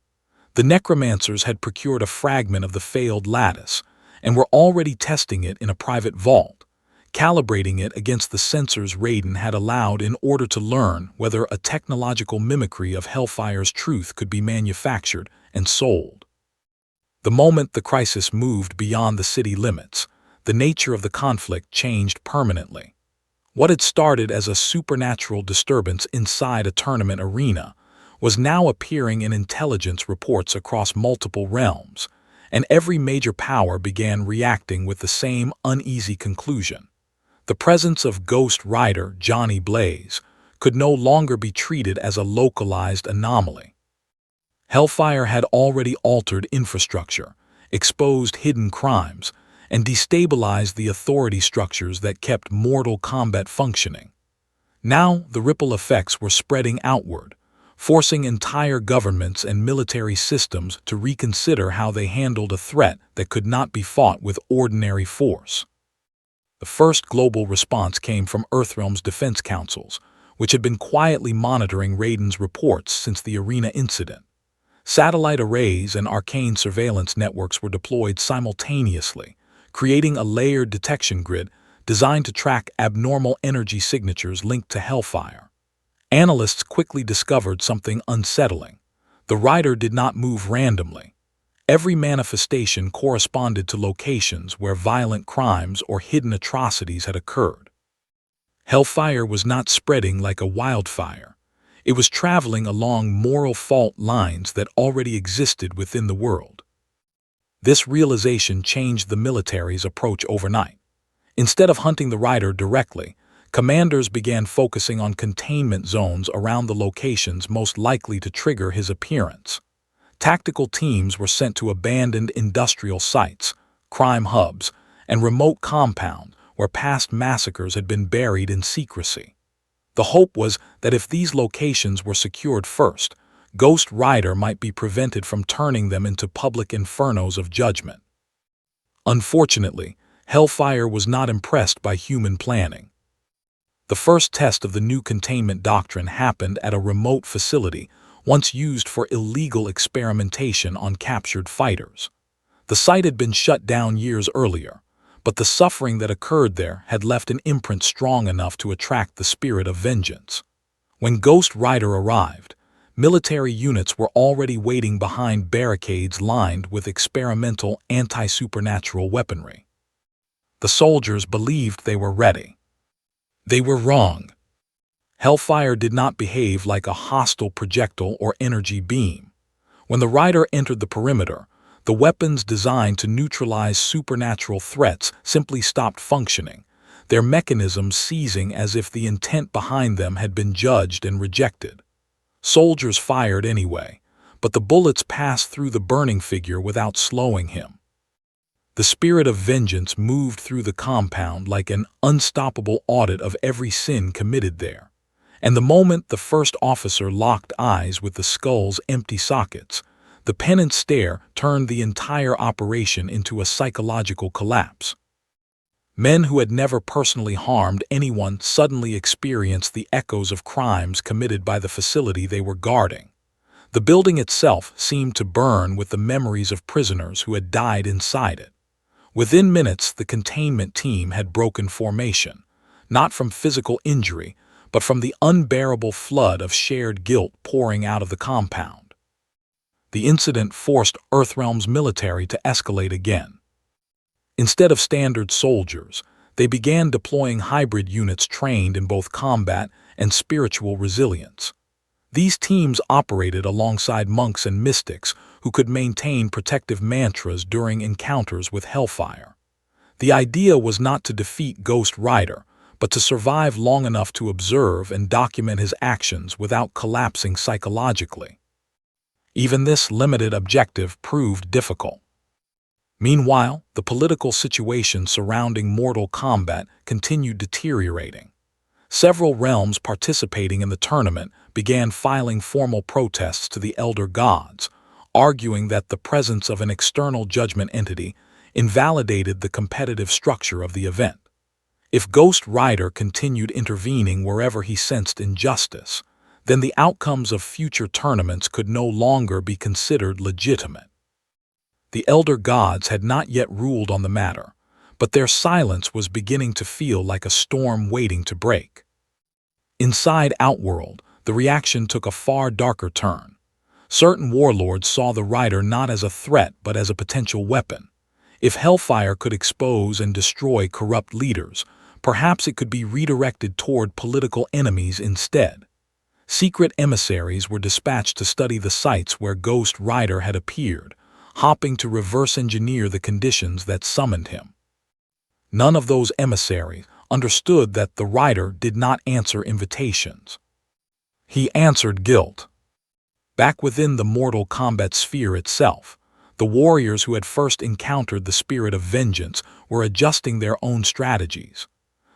[SPEAKER 1] The necromancers had procured a fragment of the failed lattice and were already testing it in a private vault, calibrating it against the sensors Raiden had allowed in order to learn whether a technological mimicry of Hellfire's truth could be manufactured and sold. The moment the crisis moved beyond the city limits, the nature of the conflict changed permanently. What had started as a supernatural disturbance inside a tournament arena was now appearing in intelligence reports across multiple realms, and every major power began reacting with the same uneasy conclusion. The presence of Ghost Rider Johnny Blaze could no longer be treated as a localized anomaly. Hellfire had already altered infrastructure, exposed hidden crimes, and destabilized the authority structures that kept Mortal Kombat functioning. Now the ripple effects were spreading outward, forcing entire governments and military systems to reconsider how they handled a threat that could not be fought with ordinary force. The first global response came from Earthrealm's defense councils, which had been quietly monitoring Raiden's reports since the arena incident. Satellite arrays and arcane surveillance networks were deployed simultaneously, creating a layered detection grid designed to track abnormal energy signatures linked to Hellfire. Analysts quickly discovered something unsettling. The rider did not move randomly. Every manifestation corresponded to locations where violent crimes or hidden atrocities had occurred. Hellfire was not spreading like a wildfire. It was traveling along moral fault lines that already existed within the world. This realization changed the military's approach overnight. Instead of hunting the rider directly, commanders began focusing on containment zones around the locations most likely to trigger his appearance. Tactical teams were sent to abandoned industrial sites, crime hubs, and remote compounds where past massacres had been buried in secrecy. The hope was that if these locations were secured first, Ghost Rider might be prevented from turning them into public infernos of judgment. Unfortunately, Hellfire was not impressed by human planning. The first test of the new containment doctrine happened at a remote facility once used for illegal experimentation on captured fighters. The site had been shut down years earlier, but the suffering that occurred there had left an imprint strong enough to attract the spirit of vengeance. When Ghost Rider arrived, military units were already waiting behind barricades lined with experimental anti-supernatural weaponry. The soldiers believed they were ready. They were wrong. Hellfire did not behave like a hostile projectile or energy beam. When the rider entered the perimeter, the weapons designed to neutralize supernatural threats simply stopped functioning, their mechanisms seizing as if the intent behind them had been judged and rejected. Soldiers fired anyway, but the bullets passed through the burning figure without slowing him. The spirit of vengeance moved through the compound like an unstoppable audit of every sin committed there. And the moment the first officer locked eyes with the skull's empty sockets, the Penance Stare turned the entire operation into a psychological collapse. Men who had never personally harmed anyone suddenly experienced the echoes of crimes committed by the facility they were guarding. The building itself seemed to burn with the memories of prisoners who had died inside it. Within minutes, the containment team had broken formation, not from physical injury, but from the unbearable flood of shared guilt pouring out of the compound. The incident forced Earthrealm's military to escalate again. Instead of standard soldiers, they began deploying hybrid units trained in both combat and spiritual resilience. These teams operated alongside monks and mystics who could maintain protective mantras during encounters with Hellfire. The idea was not to defeat Ghost Rider, but to survive long enough to observe and document his actions without collapsing psychologically. Even this limited objective proved difficult. Meanwhile, the political situation surrounding Mortal Kombat continued deteriorating. Several realms participating in the tournament began filing formal protests to the Elder Gods, arguing that the presence of an external judgment entity invalidated the competitive structure of the event. If Ghost Rider continued intervening wherever he sensed injustice, then the outcomes of future tournaments could no longer be considered legitimate. The Elder Gods had not yet ruled on the matter, but their silence was beginning to feel like a storm waiting to break. Inside Outworld, the reaction took a far darker turn. Certain warlords saw the rider not as a threat but as a potential weapon. If Hellfire could expose and destroy corrupt leaders, perhaps it could be redirected toward political enemies instead. Secret emissaries were dispatched to study the sites where Ghost Rider had appeared, hoping to reverse engineer the conditions that summoned him. None of those emissaries understood that the rider did not answer invitations. He answered guilt. Back within the Mortal Kombat sphere itself, the warriors who had first encountered the spirit of vengeance were adjusting their own strategies.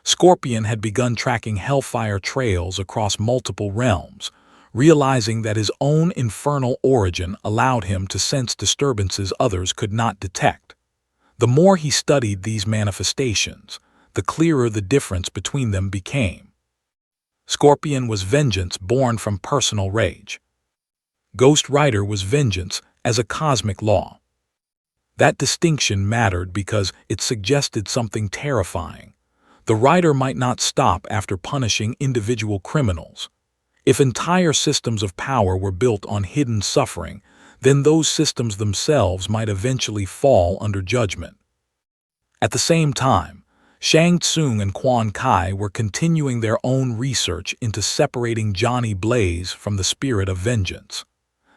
[SPEAKER 1] Scorpion had begun tracking Hellfire trails across multiple realms, realizing that his own infernal origin allowed him to sense disturbances others could not detect. The more he studied these manifestations, the clearer the difference between them became. Scorpion was vengeance born from personal rage. Ghost Rider was vengeance as a cosmic law. That distinction mattered because it suggested something terrifying. The rider might not stop after punishing individual criminals. If entire systems of power were built on hidden suffering, then those systems themselves might eventually fall under judgment. At the same time, Shang Tsung and Quan were continuing their own research into separating Johnny Blaze from the spirit of vengeance.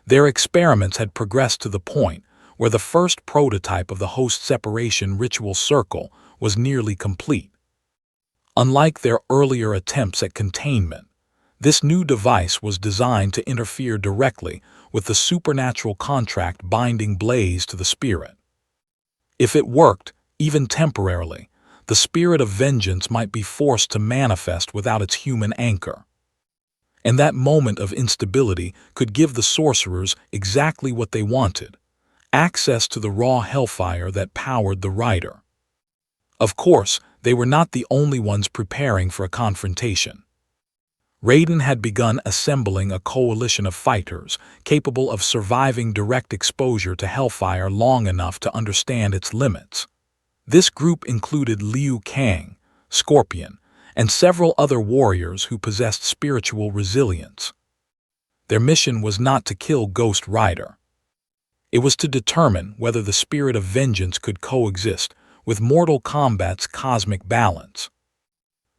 [SPEAKER 1] Their experiments had progressed to the point where the first prototype of the host separation ritual circle was nearly complete. Unlike their earlier attempts at containment, this new device was designed to interfere directly with the supernatural contract binding Blaze to the spirit. If it worked, even temporarily, the spirit of vengeance might be forced to manifest without its human anchor. And that moment of instability could give the sorcerers exactly what they wanted: access to the raw hellfire that powered the rider. Of course, they were not the only ones preparing for a confrontation. Raiden had begun assembling a coalition of fighters capable of surviving direct exposure to hellfire long enough to understand its limits. This group included Liu Kang, Scorpion, and several other warriors who possessed spiritual resilience. Their mission was not to kill Ghost Rider. It was to determine whether the spirit of vengeance could coexist with Mortal Kombat's cosmic balance.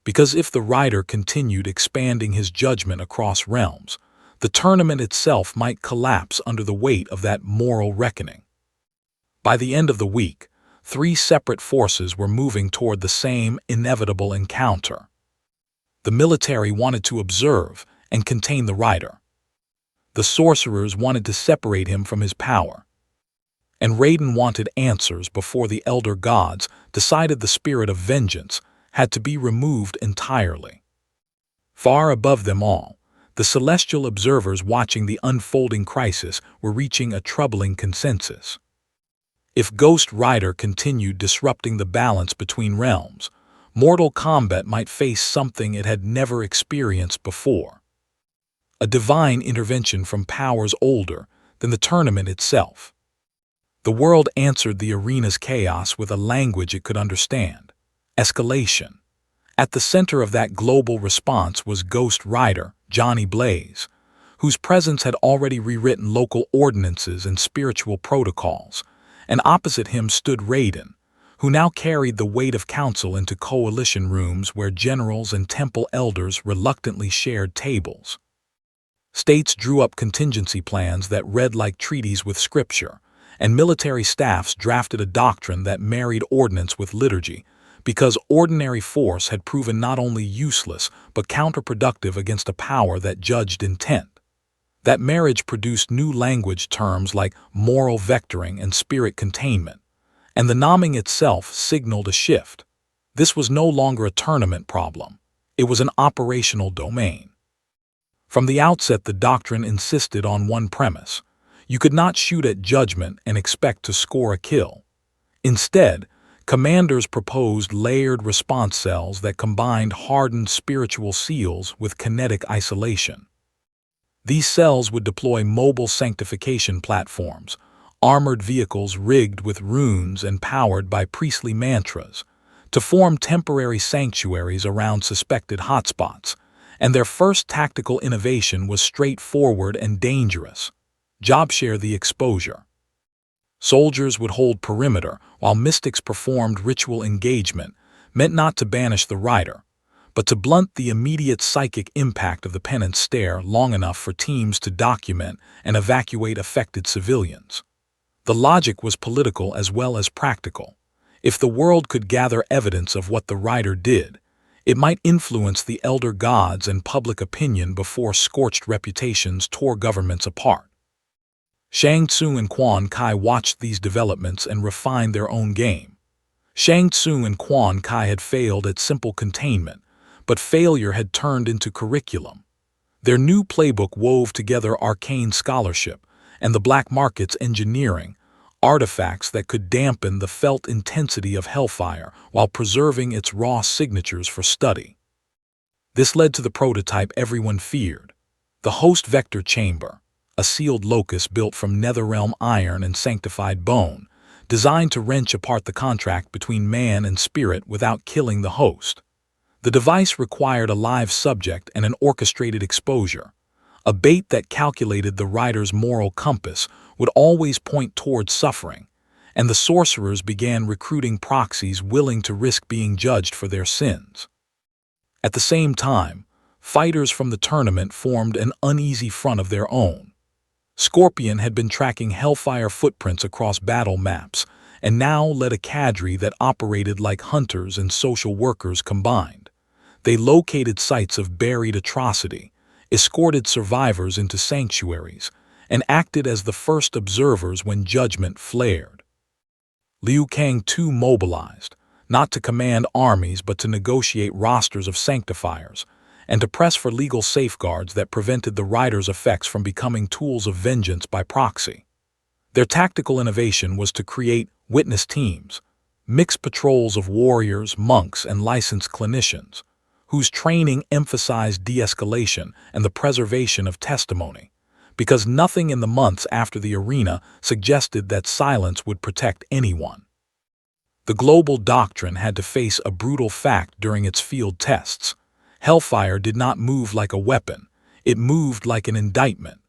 [SPEAKER 1] Because if the rider continued expanding his judgment across realms, the tournament itself might collapse under the weight of that moral reckoning. By the end of the week, 3 separate forces were moving toward the same inevitable encounter. The military wanted to observe and contain the rider. The sorcerers wanted to separate him from his power. And Raiden wanted answers before the elder gods decided the spirit of vengeance had to be removed entirely. Far above them all, the celestial observers watching the unfolding crisis were reaching a troubling consensus. If Ghost Rider continued disrupting the balance between realms, Mortal Kombat might face something it had never experienced before: a divine intervention from powers older than the tournament itself. The world answered the arena's chaos with a language it could understand: escalation. At the center of that global response was Ghost Rider, Johnny Blaze, whose presence had already rewritten local ordinances and spiritual protocols, and opposite him stood Raiden, who now carried the weight of council into coalition rooms where generals and temple elders reluctantly shared tables. States drew up contingency plans that read like treaties with scripture, and military staffs drafted a doctrine that married ordinance with liturgy, because ordinary force had proven not only useless but counterproductive against a power that judged intent. That marriage produced new language terms like moral vectoring and spirit containment, and the naming itself signaled a shift. This was no longer a tournament problem. It was an operational domain. From the outset, the doctrine insisted on one premise: you could not shoot at judgment and expect to score a kill. Instead, commanders proposed layered response cells that combined hardened spiritual seals with kinetic isolation. These cells would deploy mobile sanctification platforms, armored vehicles rigged with runes and powered by priestly mantras, to form temporary sanctuaries around suspected hotspots, and their first tactical innovation was straightforward and dangerous: job-share the exposure. Soldiers would hold perimeter while mystics performed ritual engagement, meant not to banish the rider, but to blunt the immediate psychic impact of the Penance Stare long enough for teams to document and evacuate affected civilians. The logic was political as well as practical. If the world could gather evidence of what the rider did, it might influence the elder gods and public opinion before scorched reputations tore governments apart. Shang Tsung and Quan watched these developments and refined their own game. Shang Tsung and Quan had failed at simple containment, but failure had turned into curriculum. Their new playbook wove together arcane scholarship and the black market's engineering, artifacts that could dampen the felt intensity of Hellfire while preserving its raw signatures for study. This led to the prototype everyone feared, the Host Vector Chamber, a sealed locus built from netherrealm iron and sanctified bone, designed to wrench apart the contract between man and spirit without killing the host. The device required a live subject and an orchestrated exposure. A bait that calculated the rider's moral compass would always point towards suffering, and the sorcerers began recruiting proxies willing to risk being judged for their sins. At the same time, fighters from the tournament formed an uneasy front of their own. Scorpion had been tracking Hellfire footprints across battle maps, and now led a cadre that operated like hunters and social workers combined. They located sites of buried atrocity, escorted survivors into sanctuaries, and acted as the first observers when judgment flared. Liu Kang too mobilized, not to command armies but to negotiate rosters of sanctifiers, and to press for legal safeguards that prevented the rider's effects from becoming tools of vengeance by proxy. Their tactical innovation was to create witness teams, mixed patrols of warriors, monks, and licensed clinicians, whose training emphasized de-escalation and the preservation of testimony, because nothing in the months after the arena suggested that silence would protect anyone. The global doctrine had to face a brutal fact during its field tests. Hellfire did not move like a weapon, it moved like an indictment.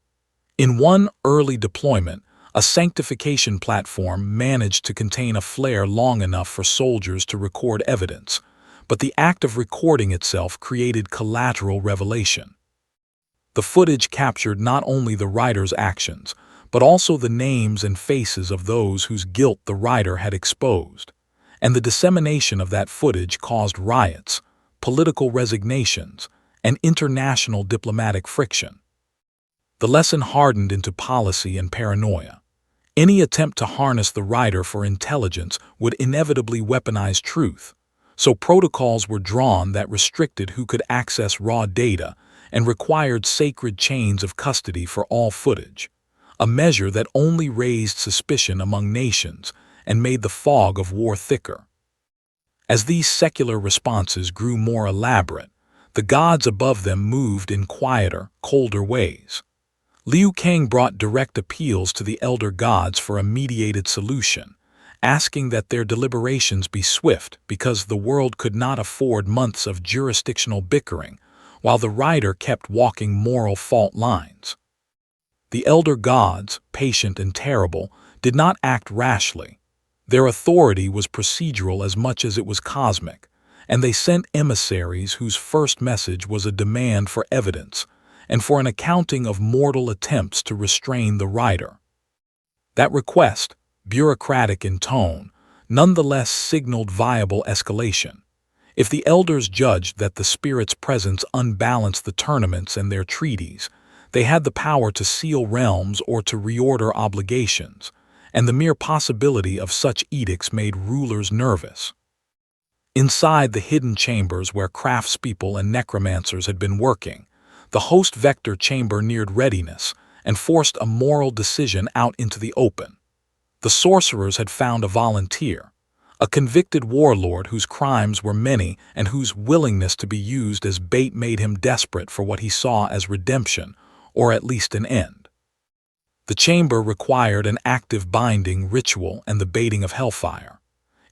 [SPEAKER 1] In one early deployment, a sanctification platform managed to contain a flare long enough for soldiers to record evidence, but the act of recording itself created collateral revelation. The footage captured not only the rider's actions, but also the names and faces of those whose guilt the rider had exposed, and the dissemination of that footage caused riots, political resignations, and international diplomatic friction. The lesson hardened into policy and paranoia. Any attempt to harness the rider for intelligence would inevitably weaponize truth, so protocols were drawn that restricted who could access raw data and required sacred chains of custody for all footage, a measure that only raised suspicion among nations and made the fog of war thicker. As these secular responses grew more elaborate, the gods above them moved in quieter, colder ways. Liu Kang brought direct appeals to the elder gods for a mediated solution, asking that their deliberations be swift because the world could not afford months of jurisdictional bickering, while the rider kept walking moral fault lines. The elder gods, patient and terrible, did not act rashly. Their authority was procedural as much as it was cosmic, and they sent emissaries whose first message was a demand for evidence and for an accounting of mortal attempts to restrain the rider. That request, bureaucratic in tone, nonetheless signaled viable escalation. If the elders judged that the spirit's presence unbalanced the tournaments and their treaties, they had the power to seal realms or to reorder obligations, and the mere possibility of such edicts made rulers nervous. Inside the hidden chambers where craftspeople and necromancers had been working, the Host Vector Chamber neared readiness and forced a moral decision out into the open. The sorcerers had found a volunteer, a convicted warlord whose crimes were many and whose willingness to be used as bait made him desperate for what he saw as redemption, or at least an end. The chamber required an active binding ritual and the baiting of Hellfire.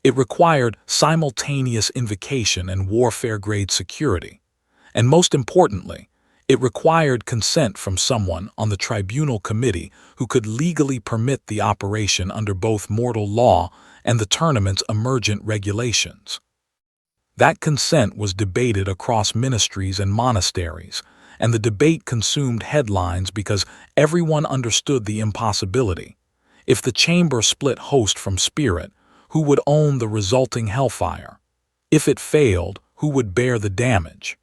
[SPEAKER 1] It required simultaneous invocation and warfare-grade security. And most importantly, it required consent from someone on the tribunal committee who could legally permit the operation under both mortal law and the tournament's emergent regulations. That consent was debated across ministries and monasteries, and the debate consumed headlines because everyone understood the impossibility. If the chamber split host from spirit, who would own the resulting hellfire? If it failed, who would bear the damage?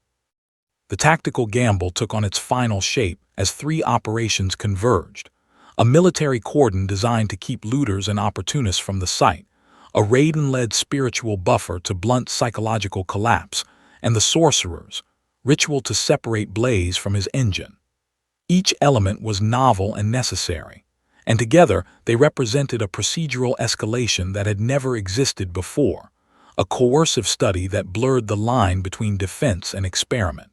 [SPEAKER 1] The tactical gamble took on its final shape as three operations converged: a military cordon designed to keep looters and opportunists from the site, a Raiden-led spiritual buffer to blunt psychological collapse, and the sorcerers, ritual to separate Blaze from his engine. Each element was novel and necessary, and together they represented a procedural escalation that had never existed before, a coercive study that blurred the line between defense and experiment.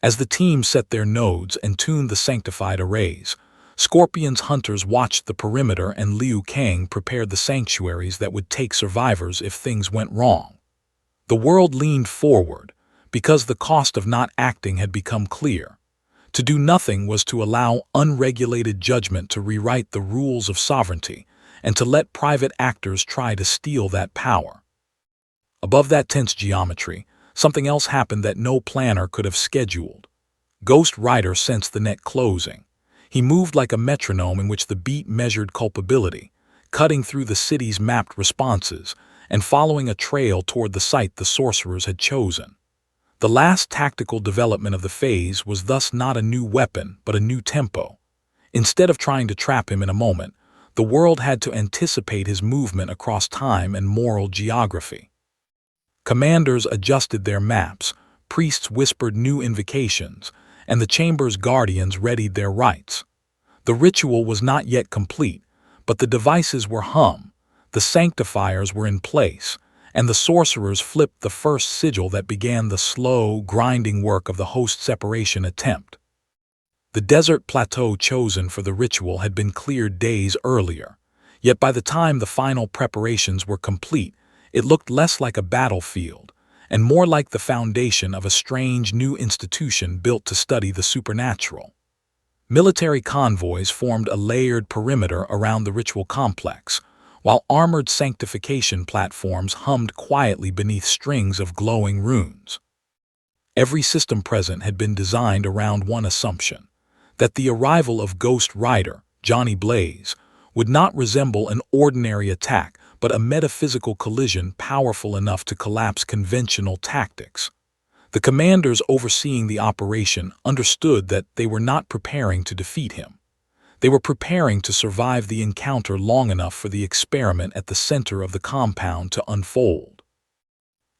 [SPEAKER 1] As the team set their nodes and tuned the sanctified arrays, Scorpion's hunters watched the perimeter and Liu Kang prepared the sanctuaries that would take survivors if things went wrong. The world leaned forward, because the cost of not acting had become clear. To do nothing was to allow unregulated judgment to rewrite the rules of sovereignty, and to let private actors try to steal that power. Above that tense geometry, something else happened that no planner could have scheduled. Ghost Rider sensed the net closing. He moved like a metronome in which the beat measured culpability, cutting through the city's mapped responses and following a trail toward the site the sorcerers had chosen. The last tactical development of the phase was thus not a new weapon, but a new tempo. Instead of trying to trap him in a moment, the world had to anticipate his movement across time and moral geography. Commanders adjusted their maps, priests whispered new invocations, and the chamber's guardians readied their rites. The ritual was not yet complete, but the devices were hum, the sanctifiers were in place, and the sorcerers flipped the first sigil that began the slow, grinding work of the host separation attempt. The desert plateau chosen for the ritual had been cleared days earlier, yet by the time the final preparations were complete, it looked less like a battlefield and more like the foundation of a strange new institution built to study the supernatural. Military convoys formed a layered perimeter around the ritual complex, while armored sanctification platforms hummed quietly beneath strings of glowing runes. Every system present had been designed around one assumption: that the arrival of Ghost Rider, Johnny Blaze, would not resemble an ordinary attack, but a metaphysical collision powerful enough to collapse conventional tactics. The commanders overseeing the operation understood that they were not preparing to defeat him. They were preparing to survive the encounter long enough for the experiment at the center of the compound to unfold.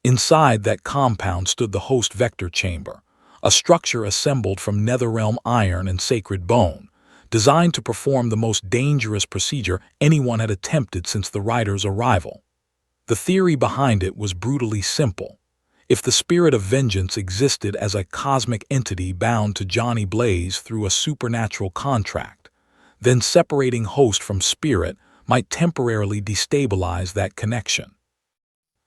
[SPEAKER 1] Inside that compound stood the host vector chamber, a structure assembled from netherrealm iron and sacred bone, designed to perform the most dangerous procedure anyone had attempted since the rider's arrival. The theory behind it was brutally simple. If the spirit of vengeance existed as a cosmic entity bound to Johnny Blaze through a supernatural contract, then separating host from spirit might temporarily destabilize that connection.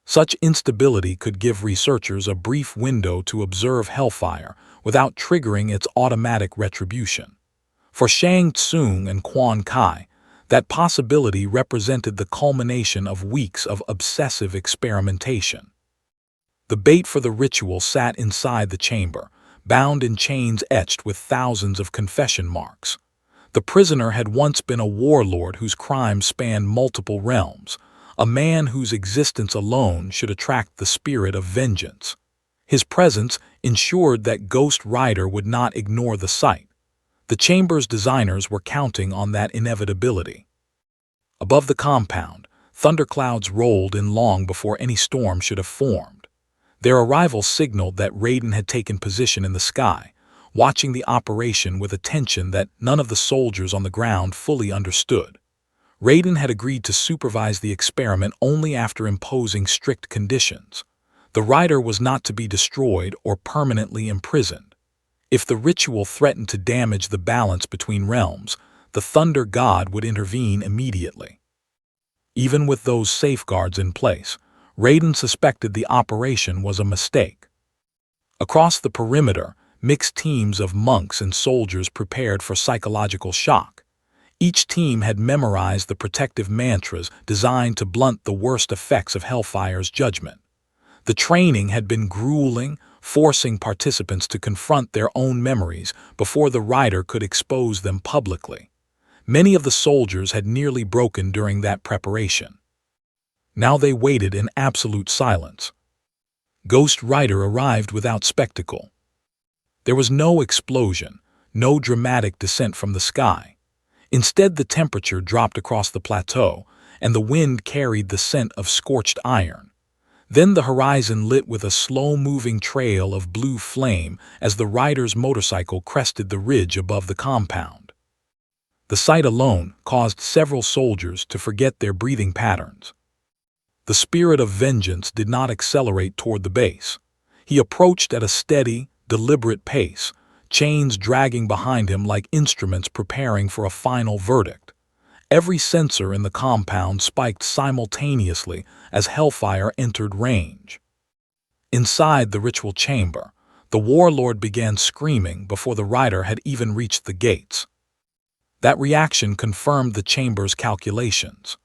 [SPEAKER 1] Such instability could give researchers a brief window to observe Hellfire without triggering its automatic retribution. For Shang, Tsung, and Quan, that possibility represented the culmination of weeks of obsessive experimentation. The bait for the ritual sat inside the chamber, bound in chains etched with thousands of confession marks. The prisoner had once been a warlord whose crimes spanned multiple realms, a man whose existence alone should attract the spirit of vengeance. His presence ensured that Ghost Rider would not ignore the site. The chamber's designers were counting on that inevitability. Above the compound, thunderclouds rolled in long before any storm should have formed. Their arrival signaled that Raiden had taken position in the sky, watching the operation with attention that none of the soldiers on the ground fully understood. Raiden had agreed to supervise the experiment only after imposing strict conditions. The rider was not to be destroyed or permanently imprisoned. If the ritual threatened to damage the balance between realms, the Thunder God would intervene immediately. Even with those safeguards in place, Raiden suspected the operation was a mistake. Across the perimeter, mixed teams of monks and soldiers prepared for psychological shock. Each team had memorized the protective mantras designed to blunt the worst effects of Hellfire's judgment. The training had been grueling, forcing participants to confront their own memories before the rider could expose them publicly. Many of the soldiers had nearly broken during that preparation. Now they waited in absolute silence. Ghost Rider arrived without spectacle. There was no explosion, no dramatic descent from the sky. Instead, the temperature dropped across the plateau, and the wind carried the scent of scorched iron. Then the horizon lit with a slow-moving trail of blue flame as the rider's motorcycle crested the ridge above the compound. The sight alone caused several soldiers to forget their breathing patterns. The spirit of vengeance did not accelerate toward the base. He approached at a steady, deliberate pace, chains dragging behind him like instruments preparing for a final verdict. Every sensor in the compound spiked simultaneously as Hellfire entered range. Inside the ritual chamber, the warlord began screaming before the rider had even reached the gates. That reaction confirmed the chamber's calculations.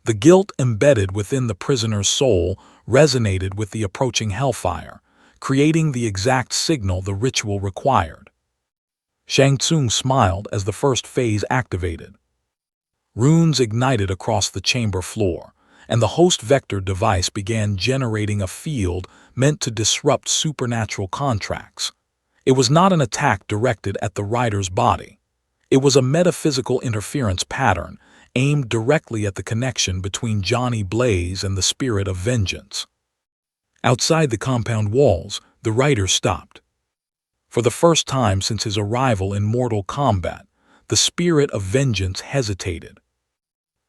[SPEAKER 1] The guilt embedded within the prisoner's soul resonated with the approaching Hellfire, creating the exact signal the ritual required. Tsung smiled as the first phase activated. Runes ignited across the chamber floor, and the host vector device began generating a field meant to disrupt supernatural contracts. It was not an attack directed at the rider's body. It was a metaphysical interference pattern aimed directly at the connection between Johnny Blaze and the spirit of vengeance. Outside the compound walls, the rider stopped. For the first time since his arrival in Mortal Kombat, the spirit of vengeance hesitated.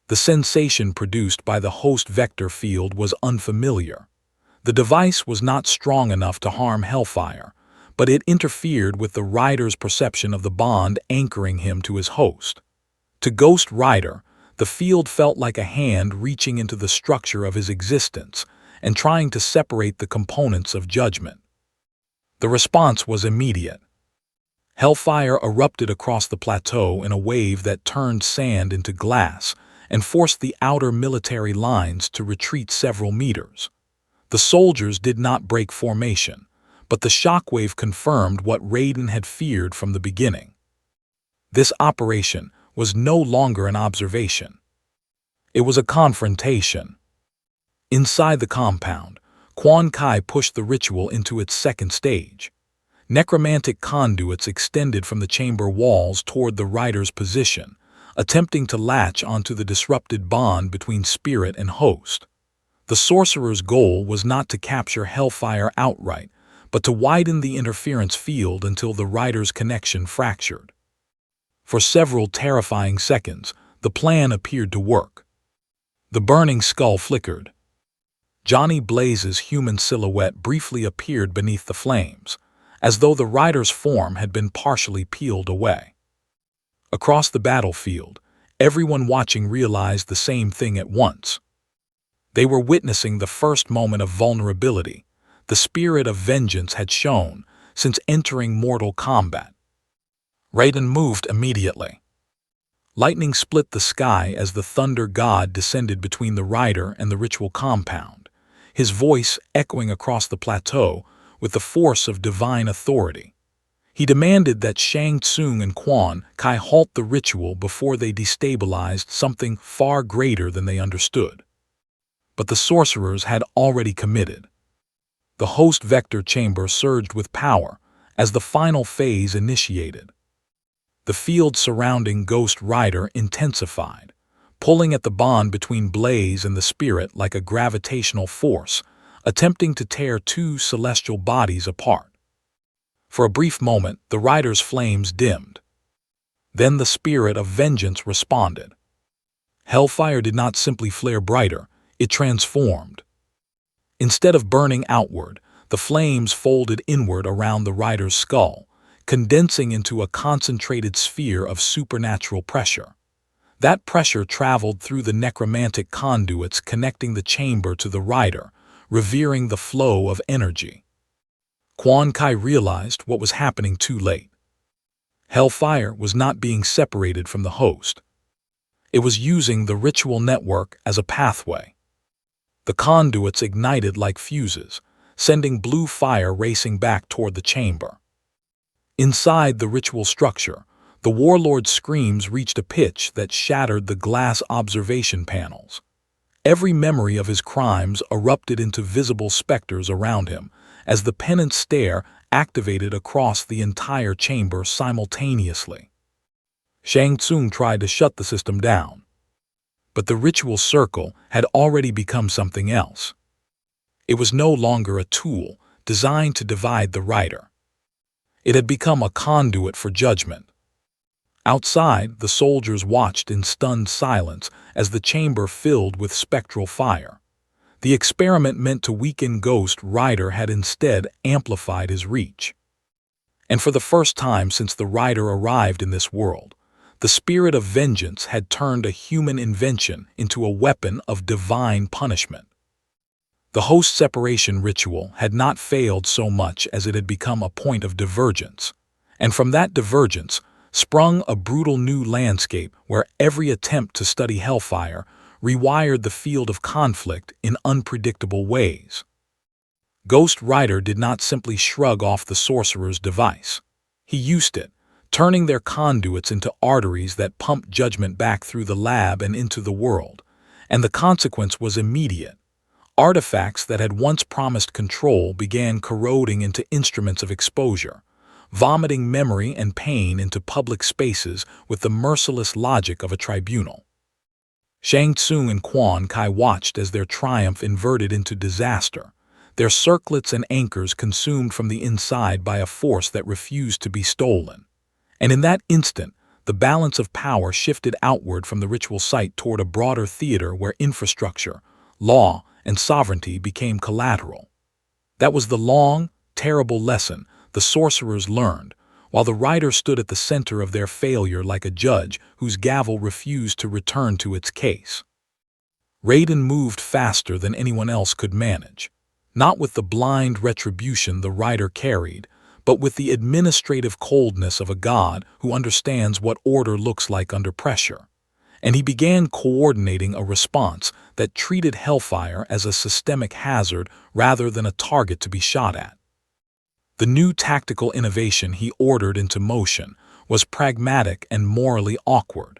[SPEAKER 1] The sensation produced by the host vector field was unfamiliar. The device was not strong enough to harm Hellfire, but it interfered with the rider's perception of the bond anchoring him to his host. To Ghost Rider, the field felt like a hand reaching into the structure of his existence and trying to separate the components of judgment. The response was immediate. Hellfire erupted across the plateau in a wave that turned sand into glass and forced the outer military lines to retreat several meters. The soldiers did not break formation, but the shockwave confirmed what Raiden had feared from the beginning. This operation was no longer an observation. It was a confrontation. Inside the compound, Quan pushed the ritual into its second stage. Necromantic conduits extended from the chamber walls toward the rider's position, attempting to latch onto the disrupted bond between spirit and host. The sorcerer's goal was not to capture Hellfire outright, but to widen the interference field until the rider's connection fractured. For several terrifying seconds, the plan appeared to work. The burning skull flickered. Johnny Blaze's human silhouette briefly appeared beneath the flames, as though the rider's form had been partially peeled away. Across the battlefield, everyone watching realized the same thing at once. They were witnessing the first moment of vulnerability the spirit of vengeance had shown since entering Mortal Kombat. Raiden moved immediately. Lightning split the sky as the thunder god descended between the rider and the ritual compound, his voice echoing across the plateau with the force of divine authority. He demanded that Shang, Tsung, and Quan halt the ritual before they destabilized something far greater than they understood. But the sorcerers had already committed. The host vector chamber surged with power as the final phase initiated. The field surrounding Ghost Rider intensified, pulling at the bond between Blaze and the spirit like a gravitational force, attempting to tear two celestial bodies apart. For a brief moment, the rider's flames dimmed. Then the spirit of vengeance responded. Hellfire did not simply flare brighter, it transformed. Instead of burning outward, the flames folded inward around the rider's skull, condensing into a concentrated sphere of supernatural pressure. That pressure traveled through the necromantic conduits connecting the chamber to the rider, revering the flow of energy. Quan realized what was happening too late. Hellfire was not being separated from the host. It was using the ritual network as a pathway. The conduits ignited like fuses, sending blue fire racing back toward the chamber. Inside the ritual structure, the warlord's screams reached a pitch that shattered the glass observation panels. Every memory of his crimes erupted into visible specters around him as the Penance Stare activated across the entire chamber simultaneously. Tsung tried to shut the system down, but the ritual circle had already become something else. It was no longer a tool designed to divide the writer. It had become a conduit for judgment. Outside, the soldiers watched in stunned silence as the chamber filled with spectral fire. The experiment meant to weaken Ghost Rider had instead amplified his reach. And for the first time since the Rider arrived in this world, the spirit of vengeance had turned a human invention into a weapon of divine punishment. The host separation ritual had not failed so much as it had become a point of divergence, and from that divergence sprung a brutal new landscape where every attempt to study Hellfire rewired the field of conflict in unpredictable ways. Ghost Rider did not simply shrug off the sorcerer's device. He used it, turning their conduits into arteries that pumped judgment back through the lab and into the world, and the consequence was immediate. Artifacts that had once promised control began corroding into instruments of exposure, vomiting memory and pain into public spaces with the merciless logic of a tribunal. Shang, Tsung, and Quan watched as their triumph inverted into disaster, their circlets and anchors consumed from the inside by a force that refused to be stolen. And in that instant, the balance of power shifted outward from the ritual site toward a broader theater where infrastructure, law, and sovereignty became collateral. That was the long, terrible lesson the sorcerers learned, while the Rider stood at the center of their failure like a judge whose gavel refused to return to its case. Raiden moved faster than anyone else could manage, not with the blind retribution the Rider carried, but with the administrative coldness of a god who understands what order looks like under pressure. And he began coordinating a response that treated Hellfire as a systemic hazard rather than a target to be shot at. The new tactical innovation he ordered into motion was pragmatic and morally awkward.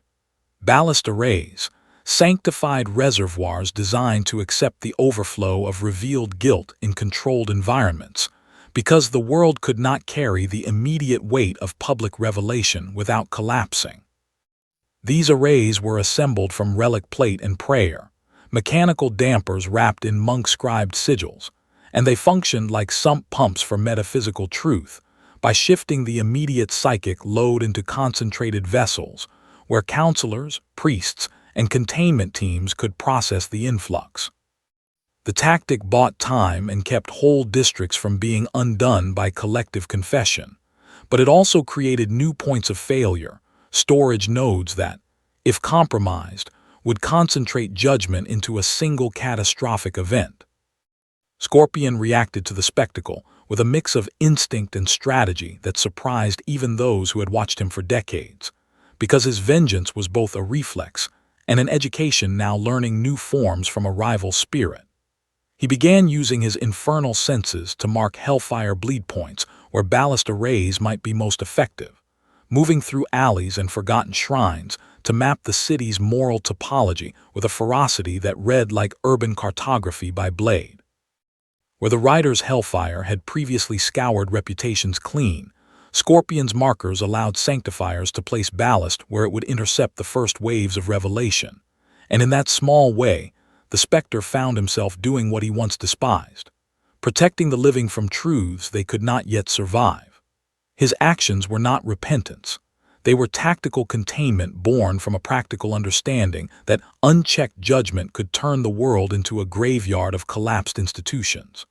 [SPEAKER 1] Ballast arrays, sanctified reservoirs designed to accept the overflow of revealed guilt in controlled environments, because the world could not carry the immediate weight of public revelation without collapsing. These arrays were assembled from relic plate and prayer, mechanical dampers wrapped in monk-scribed sigils, and they functioned like sump pumps for metaphysical truth by shifting the immediate psychic load into concentrated vessels where counselors, priests, and containment teams could process the influx. The tactic bought time and kept whole districts from being undone by collective confession, but it also created new points of failure, storage nodes that, if compromised, would concentrate judgment into a single catastrophic event. Scorpion reacted to the spectacle with a mix of instinct and strategy that surprised even those who had watched him for decades, because his vengeance was both a reflex and an education now learning new forms from a rival spirit. He began using his infernal senses to mark Hellfire bleed points where ballast arrays might be most effective, moving through alleys and forgotten shrines to map the city's moral topology with a ferocity that read like urban cartography by Blade. Where the Rider's Hellfire had previously scoured reputations clean, Scorpion's markers allowed sanctifiers to place ballast where it would intercept the first waves of revelation, and in that small way, the Spectre found himself doing what he once despised, protecting the living from truths they could not yet survive. His actions were not repentance. They were tactical containment born from a practical understanding that unchecked judgment could turn the world into a graveyard of collapsed institutions.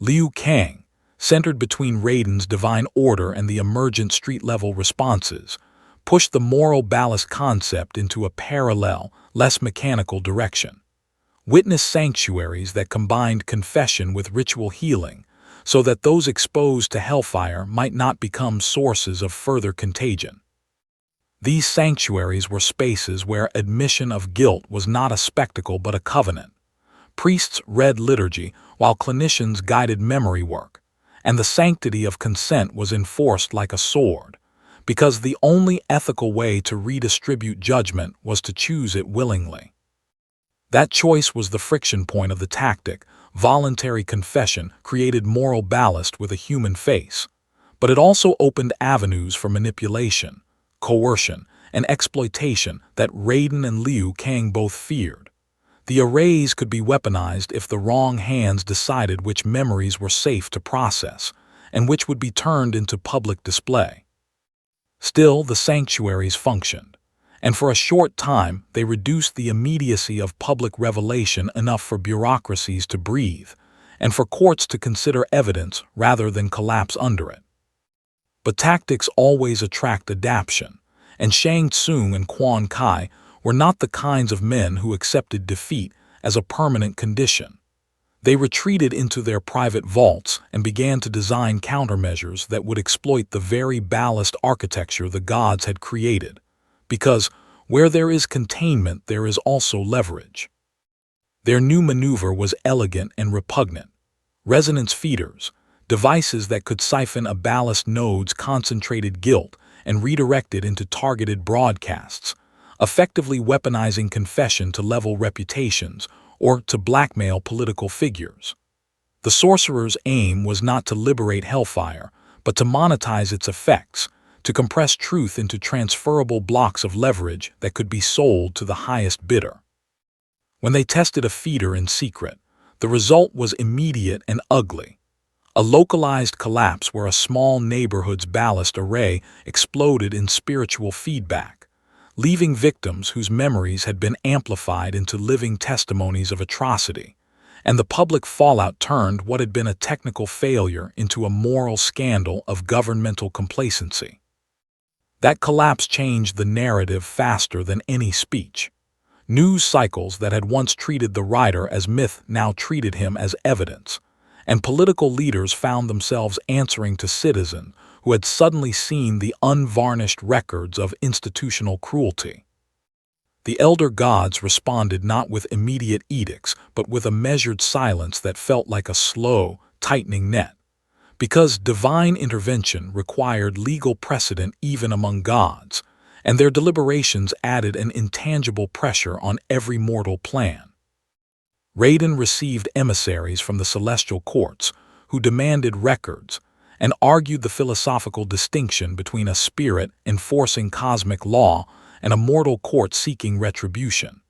[SPEAKER 1] Liu Kang, centered between Raiden's divine order and the emergent street-level responses, pushed the moral ballast concept into a parallel, less mechanical direction. Witness sanctuaries that combined confession with ritual healing, so that those exposed to Hellfire might not become sources of further contagion. These sanctuaries were spaces where admission of guilt was not a spectacle but a covenant, Priests read liturgy, while clinicians guided memory work, and the sanctity of consent was enforced like a sword, because the only ethical way to redistribute judgment was to choose it willingly. That choice was the friction point of the tactic. Voluntary confession created moral ballast with a human face, but it also opened avenues for manipulation, coercion, and exploitation that Raiden and Liu Kang both feared. The arrays could be weaponized if the wrong hands decided which memories were safe to process and which would be turned into public display. Still, the sanctuaries functioned, and for a short time they reduced the immediacy of public revelation enough for bureaucracies to breathe and for courts to consider evidence rather than collapse under it. But tactics always attract adaptation, and Shang Tsung and Quan were not the kinds of men who accepted defeat as a permanent condition. They retreated into their private vaults and began to design countermeasures that would exploit the very ballast architecture the gods had created, because where there is containment there is also leverage. Their new maneuver was elegant and repugnant. Resonance feeders, devices that could siphon a ballast node's concentrated guilt and redirect it into targeted broadcasts, effectively weaponizing confession to level reputations or to blackmail political figures. The sorcerer's aim was not to liberate Hellfire, but to monetize its effects, to compress truth into transferable blocks of leverage that could be sold to the highest bidder. When they tested a feeder in secret, the result was immediate and ugly. A localized collapse where a small neighborhood's ballast array exploded in spiritual feedback, leaving victims whose memories had been amplified into living testimonies of atrocity, and the public fallout turned what had been a technical failure into a moral scandal of governmental complacency. That collapse changed the narrative faster than any speech. News cycles that had once treated the writer as myth now treated him as evidence, and political leaders found themselves answering to citizens who had suddenly seen the unvarnished records of institutional cruelty. The elder gods responded not with immediate edicts, but with a measured silence that felt like a slow, tightening net, because divine intervention required legal precedent even among gods, and their deliberations added an intangible pressure on every mortal plan. Raiden received emissaries from the celestial courts who demanded records and argued the philosophical distinction between a spirit enforcing cosmic law and a mortal court seeking retribution,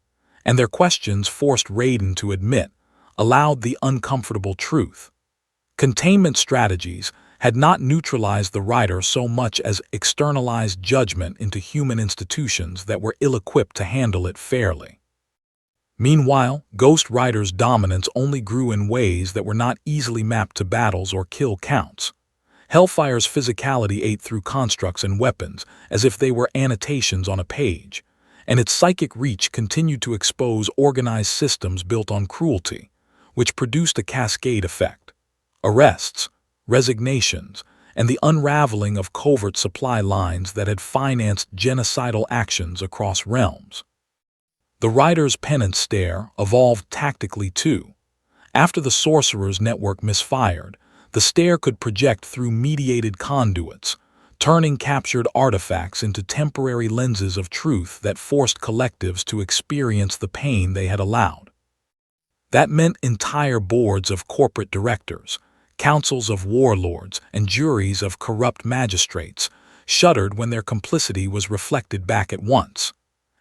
[SPEAKER 1] and their questions forced Raiden to admit, aloud, the uncomfortable truth. Containment strategies had not neutralized the writer so much as externalized judgment into human institutions that were ill-equipped to handle it fairly. Meanwhile, Ghost Rider's dominance only grew in ways that were not easily mapped to battles or kill counts. Hellfire's physicality ate through constructs and weapons as if they were annotations on a page, and its psychic reach continued to expose organized systems built on cruelty, which produced a cascade effect. Arrests, resignations, and the unraveling of covert supply lines that had financed genocidal actions across realms. The writer's Penance Stare evolved tactically too. After the sorcerer's network misfired, the stare could project through mediated conduits, turning captured artifacts into temporary lenses of truth that forced collectives to experience the pain they had allowed. That meant entire boards of corporate directors, councils of warlords, and juries of corrupt magistrates shuddered when their complicity was reflected back at once.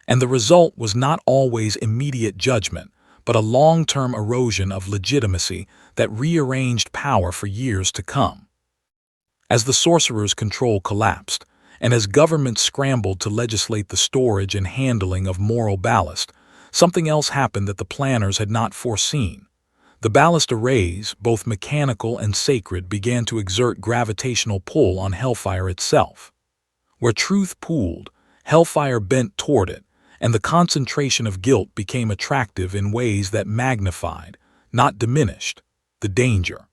[SPEAKER 1] And the result was not always immediate judgment, but a long-term erosion of legitimacy that rearranged power for years to come. As the sorcerer's control collapsed, and as governments scrambled to legislate the storage and handling of moral ballast, something else happened that the planners had not foreseen. The ballast arrays, both mechanical and sacred, began to exert gravitational pull on Hellfire itself. Where truth pooled, Hellfire bent toward it, and the concentration of guilt became attractive in ways that magnified, not diminished, the danger.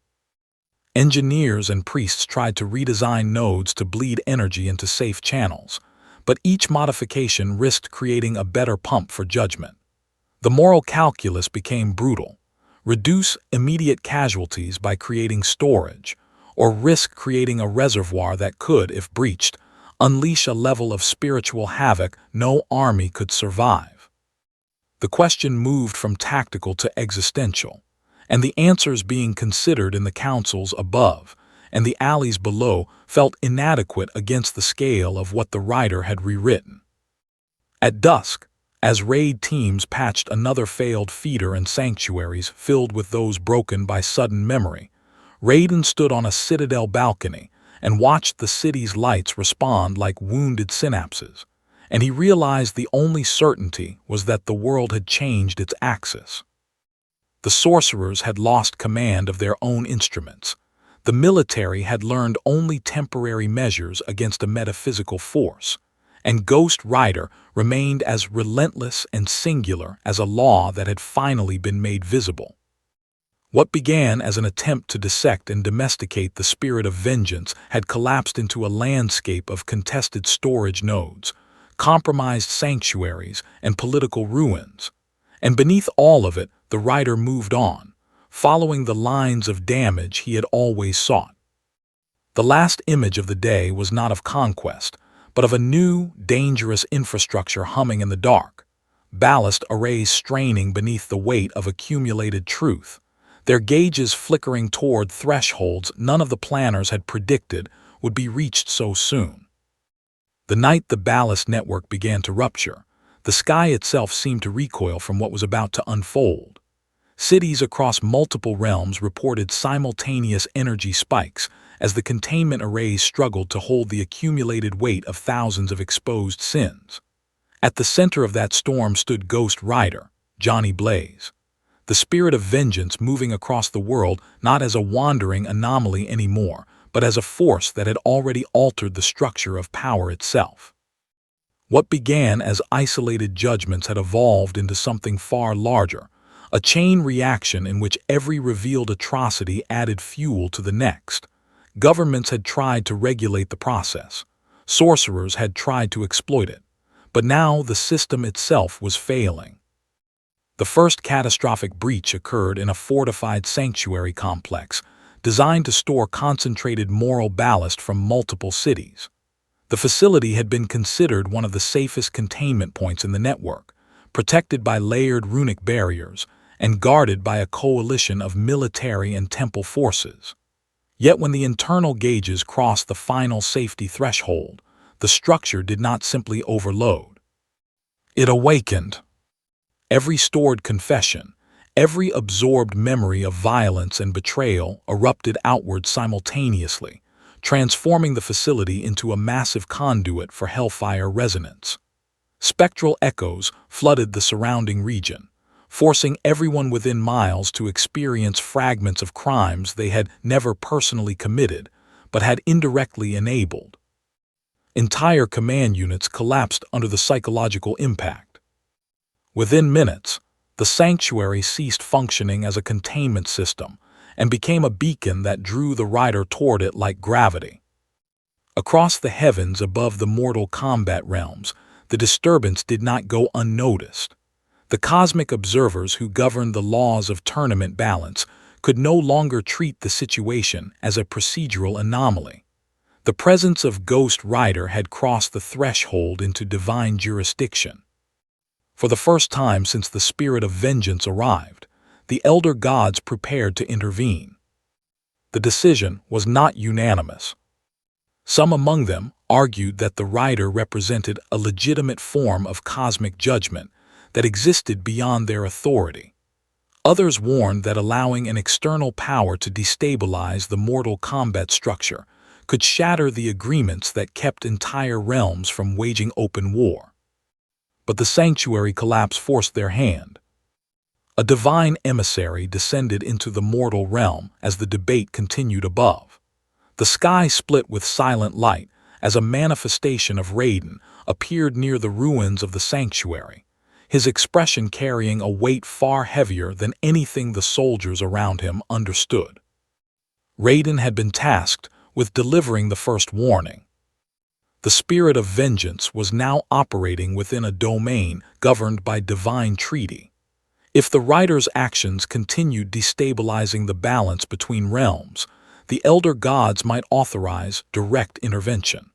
[SPEAKER 1] Engineers and priests tried to redesign nodes to bleed energy into safe channels, but each modification risked creating a better pump for judgment. The moral calculus became brutal. reduce immediate casualties by creating storage, or risk creating a reservoir that could, if breached, unleash a level of spiritual havoc no army could survive. The question moved from tactical to existential, and the answers being considered in the councils above and the alleys below felt inadequate against the scale of what the writer had rewritten. At dusk, as raid teams patched another failed feeder and sanctuaries filled with those broken by sudden memory, Raiden stood on a citadel balcony and watched the city's lights respond like wounded synapses, and he realized the only certainty was that the world had changed its axis. The sorcerers had lost command of their own instruments. The military had learned only temporary measures against a metaphysical force, and Ghost Rider remained as relentless and singular as a law that had finally been made visible. What began as an attempt to dissect and domesticate the spirit of vengeance had collapsed into a landscape of contested storage nodes, compromised sanctuaries, and political ruins. And beneath all of it, the writer moved on, following the lines of damage he had always sought. The last image of the day was not of conquest, but of a new, dangerous infrastructure humming in the dark, ballast arrays straining beneath the weight of accumulated truth, their gauges flickering toward thresholds none of the planners had predicted would be reached so soon. The night the ballast network began to rupture, the sky itself seemed to recoil from what was about to unfold. Cities across multiple realms reported simultaneous energy spikes as the containment arrays struggled to hold the accumulated weight of thousands of exposed sins. At the center of that storm stood Ghost Rider, Johnny Blaze, the spirit of vengeance moving across the world not as a wandering anomaly anymore, but as a force that had already altered the structure of power itself. What began as isolated judgments had evolved into something far larger, a chain reaction in which every revealed atrocity added fuel to the next. Governments had tried to regulate the process. Sorcerers had tried to exploit it. But now the system itself was failing. The first catastrophic breach occurred in a fortified sanctuary complex, designed to store concentrated moral ballast from multiple cities. The facility had been considered one of the safest containment points in the network, protected by layered runic barriers and guarded by a coalition of military and temple forces. Yet when the internal gauges crossed the final safety threshold, the structure did not simply overload. It awakened. Every stored confession, every absorbed memory of violence and betrayal erupted outward simultaneously, transforming the facility into a massive conduit for Hellfire resonance. Spectral echoes flooded the surrounding region, forcing everyone within miles to experience fragments of crimes they had never personally committed, but had indirectly enabled. Entire command units collapsed under the psychological impact. Within minutes, the sanctuary ceased functioning as a containment system and became a beacon that drew the rider toward it like gravity. Across the heavens above the Mortal Kombat realms, the disturbance did not go unnoticed. The cosmic observers who governed the laws of tournament balance could no longer treat the situation as a procedural anomaly. The presence of Ghost Rider had crossed the threshold into divine jurisdiction. For the first time since the spirit of vengeance arrived, the elder gods prepared to intervene. The decision was not unanimous. Some among them argued that the rider represented a legitimate form of cosmic judgment that existed beyond their authority. Others warned that allowing an external power to destabilize the Mortal Kombat structure could shatter the agreements that kept entire realms from waging open war. But the sanctuary collapse forced their hand. A divine emissary descended into the mortal realm as the debate continued above. The sky split with silent light as a manifestation of Raiden appeared near the ruins of the sanctuary, his expression carrying a weight far heavier than anything the soldiers around him understood. Raiden had been tasked with delivering the first warning. The spirit of vengeance was now operating within a domain governed by divine treaty. If the rider's actions continued destabilizing the balance between realms, the elder gods might authorize direct intervention.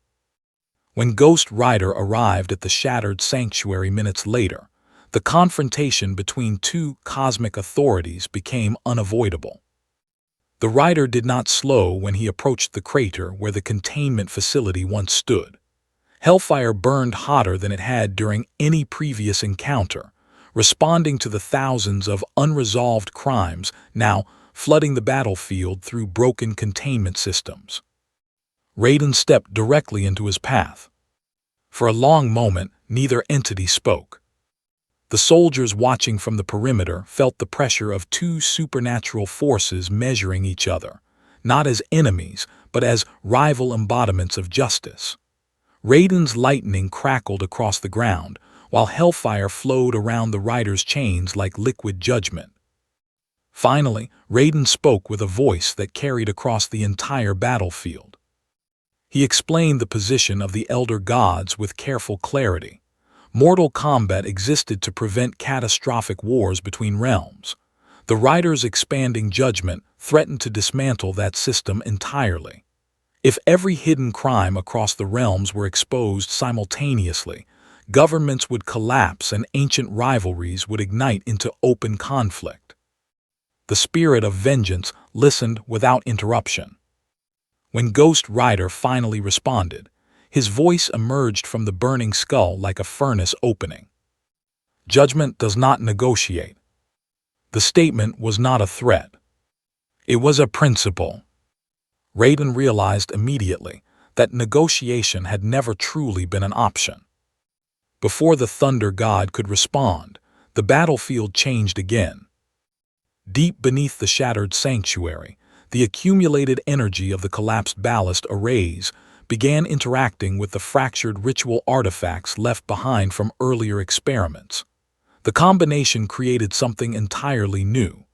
[SPEAKER 1] When Ghost Rider arrived at the shattered sanctuary minutes later, the confrontation between two cosmic authorities became unavoidable. The rider did not slow when he approached the crater where the containment facility once stood. Hellfire burned hotter than it had during any previous encounter, responding to the thousands of unresolved crimes now flooding the battlefield through broken containment systems. Raiden stepped directly into his path. For a long moment, neither entity spoke. The soldiers watching from the perimeter felt the pressure of two supernatural forces measuring each other, not as enemies, but as rival embodiments of justice. Raiden's lightning crackled across the ground, while hellfire flowed around the rider's chains like liquid judgment. Finally, Raiden spoke with a voice that carried across the entire battlefield. He explained the position of the elder gods with careful clarity. Mortal Kombat existed to prevent catastrophic wars between realms. The rider's expanding judgment threatened to dismantle that system entirely. If every hidden crime across the realms were exposed simultaneously, governments would collapse and ancient rivalries would ignite into open conflict. The spirit of vengeance listened without interruption. When Ghost Rider finally responded, his voice emerged from the burning skull like a furnace opening. Judgment does not negotiate. The statement was not a threat. It was a principle. Raiden realized immediately that negotiation had never truly been an option. Before the Thunder God could respond, the battlefield changed again. Deep beneath the shattered sanctuary, the accumulated energy of the collapsed ballast arrays began interacting with the fractured ritual artifacts left behind from earlier experiments. The combination created something entirely new,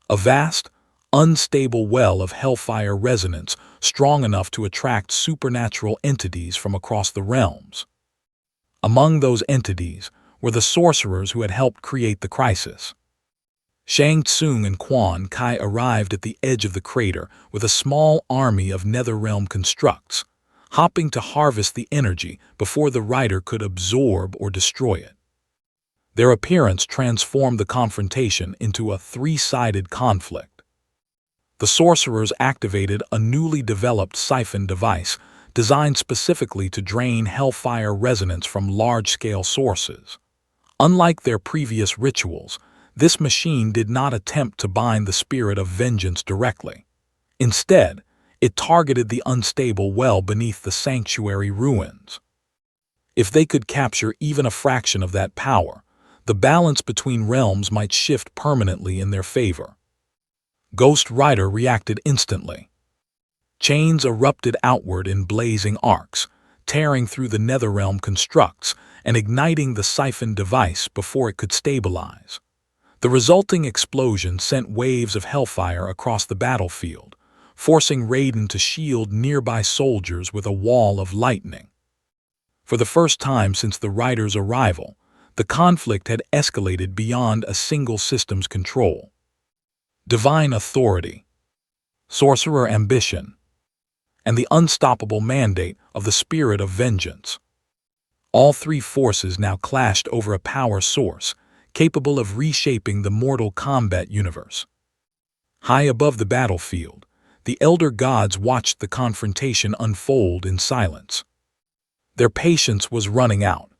[SPEAKER 1] a vast, unstable well of hellfire resonance strong enough to attract supernatural entities from across the realms. Among those entities were the sorcerers who had helped create the crisis. Shang, Tsung, and Quan arrived at the edge of the crater with a small army of netherrealm constructs, hopping to harvest the energy before the rider could absorb or destroy it. Their appearance transformed the confrontation into a three-sided conflict. The sorcerers activated a newly developed siphon device designed specifically to drain hellfire resonance from large-scale sources. Unlike their previous rituals, this machine did not attempt to bind the spirit of vengeance directly. Instead, it targeted the unstable well beneath the sanctuary ruins. If they could capture even a fraction of that power, the balance between realms might shift permanently in their favor. Ghost Rider reacted instantly. Chains erupted outward in blazing arcs, tearing through the netherrealm constructs and igniting the siphon device before it could stabilize. The resulting explosion sent waves of hellfire across the battlefield, forcing Raiden to shield nearby soldiers with a wall of lightning. For the first time since the rider's arrival, the conflict had escalated beyond a single system's control. Divine authority, sorcerer ambition, and the unstoppable mandate of the spirit of vengeance. All three forces now clashed over a power source capable of reshaping the Mortal Kombat universe. High above the battlefield, the elder gods watched the confrontation unfold in silence. Their patience was running out.